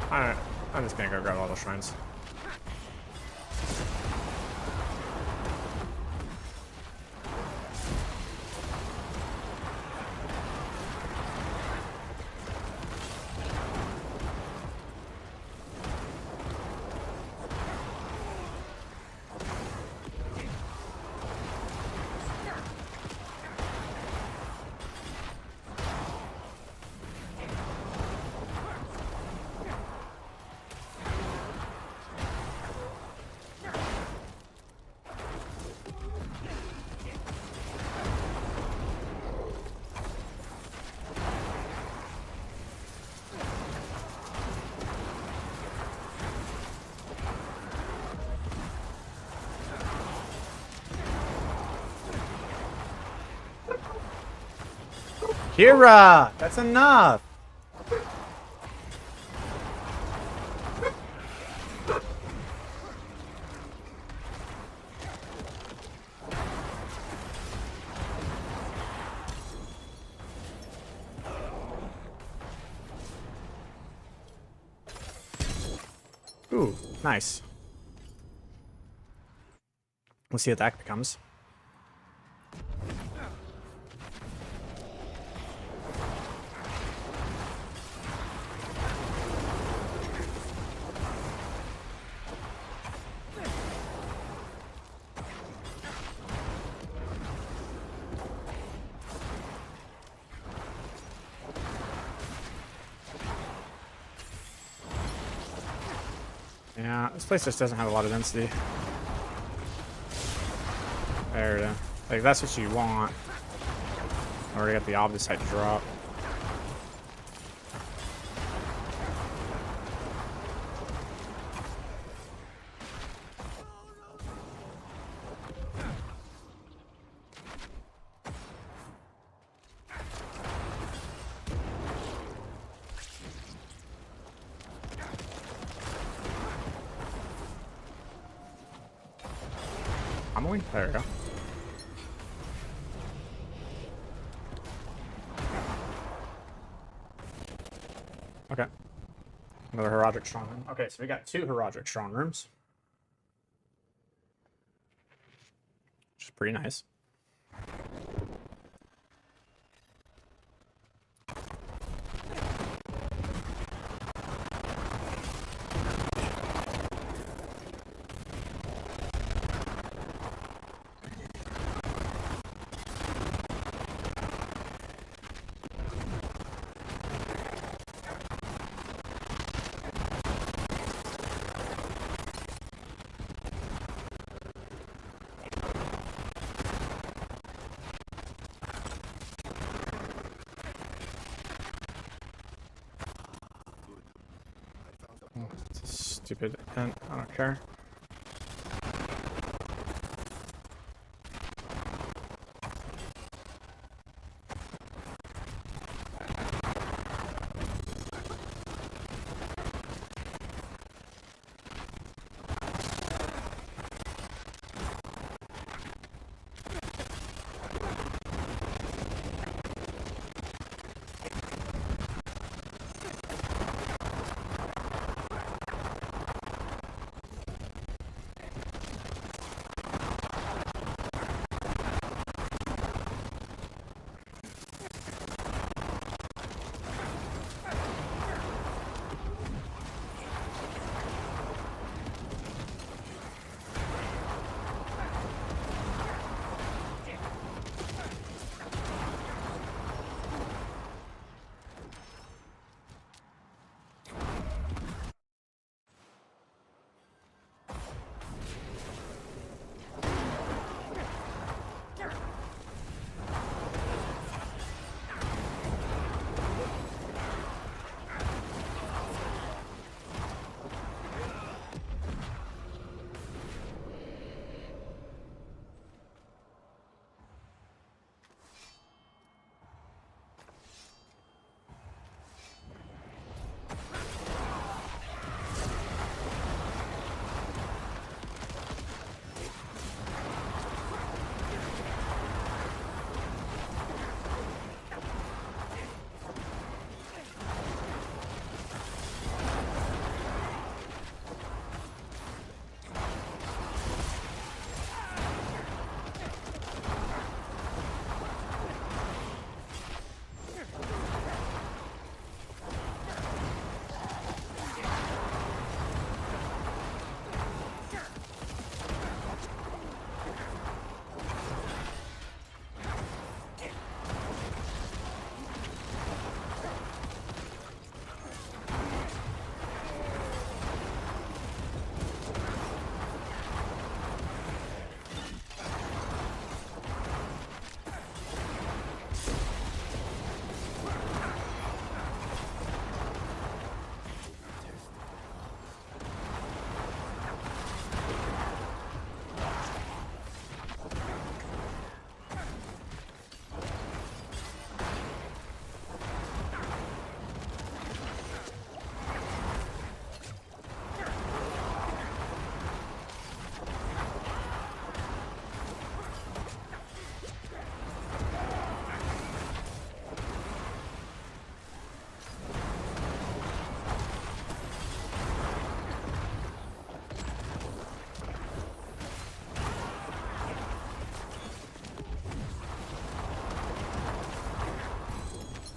Alright, I'm just gonna go grab all the shrines. Kira! That's enough! Ooh, nice. We'll see what that becomes. Yeah, this place just doesn't have a lot of density. There it is. Like, that's what you want. Already got the opposite drop. There we go. Okay. Another Herodic Strong Room. Okay, so we got 2 Herodic Strong Rooms. Which is pretty nice. stupid, and I don't care.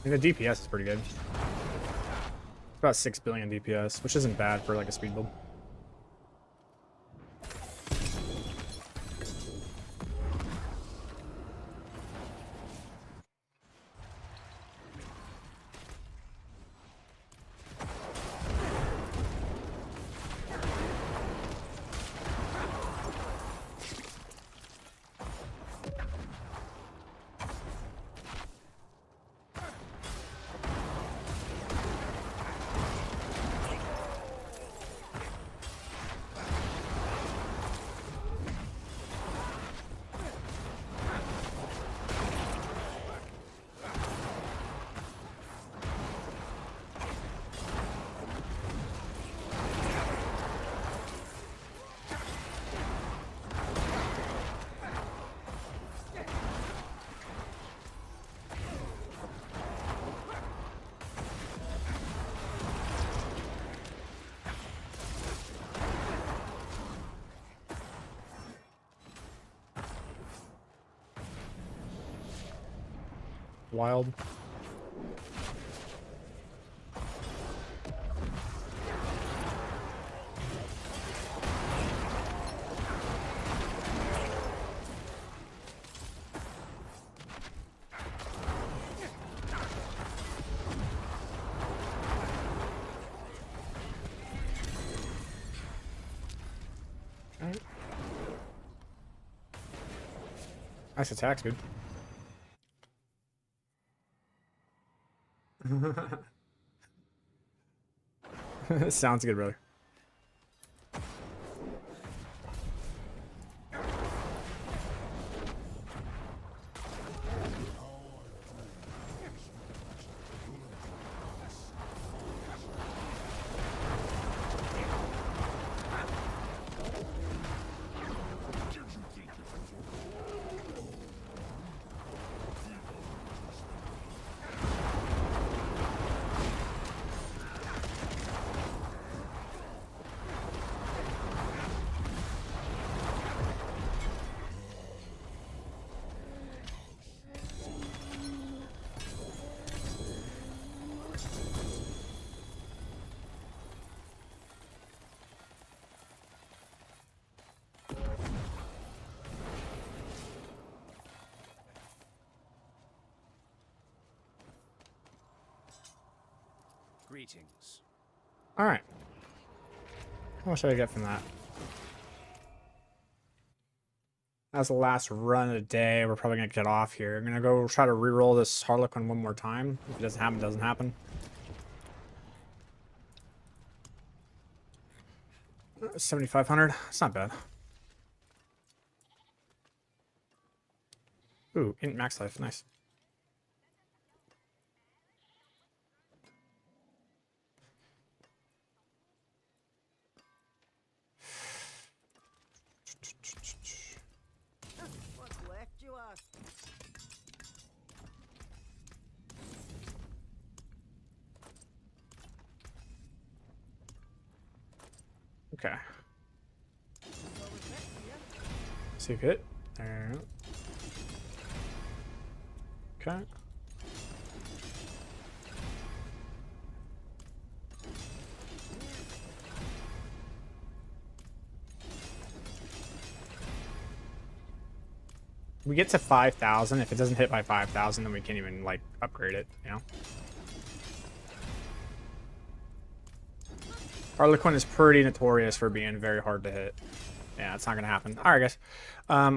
I mean, the DPS is pretty good. About 6 billion DPS, which isn't bad for like a speed build. Wild. Alright. Nice attacks, dude. Sounds good, brother. Greetings. All right. How much did I get from that? That's the last run of the day. We're probably gonna get off here. I'm gonna go try to re-roll this Harlequin one more time. If it doesn't happen, it doesn't happen. 7,500. It's not bad. Ooh, int max life. Nice. What's left, you ask? Okay. So it's left here. Save hit. There. Okay. We get to 5,000. If it doesn't hit by 5,000, then we can't even like upgrade it, you know? Harlequin is pretty notorious for being very hard to hit. Yeah, it's not gonna happen. All right, guys.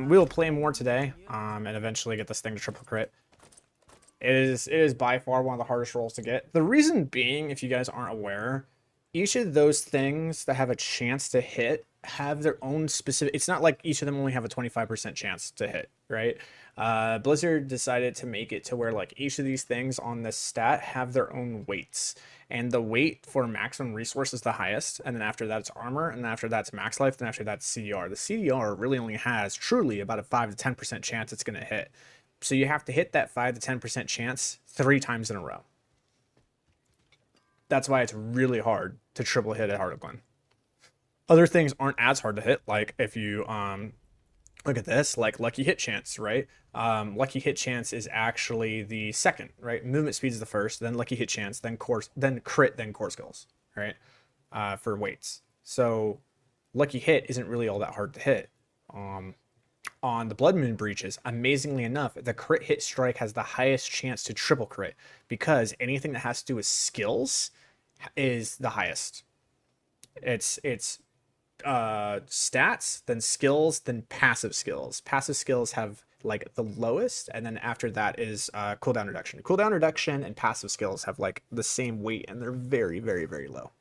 We'll play more today, and eventually get this thing to triple crit. It is by far one of the hardest rolls to get. The reason being, if you guys aren't aware, each of those things that have a chance to hit have their own specific. It's not like each of them only have a 25% chance to hit, right? Blizzard decided to make it to where like each of these things on this stat have their own weights, and the weight for maximum resource is the highest, and then after that it's armor, and then after that's max life, and after that's CDR. The CDR really only has truly about a 5 to 10% chance it's going to hit. So you have to hit that 5 to 10% chance 3 times in a row. That's why it's really hard to triple hit a Harlequin. Other things aren't as hard to hit, like if you look at this, like lucky hit chance, right? Lucky hit chance is actually the second, right? Movement speed is the first, then lucky hit chance, then crit, then core skills, right? For weights. So lucky hit isn't really all that hard to hit. On the Blood Moon breaches, amazingly enough, the crit hit strike has the highest chance to triple crit, because anything that has to do with skills is the highest. It's stats, then skills, then passive skills. Passive skills have like the lowest, and then after that is cooldown reduction. Cooldown reduction and passive skills have like the same weight, and they're very, very, very low.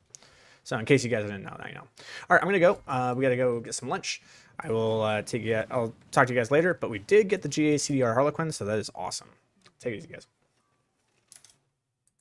So in case you guys didn't know, now you know. All right, I'm gonna go. We gotta go get some lunch. I will I'll talk to you guys later. But we did get the GA CDR Harlequin, so that is awesome. Take it easy, guys.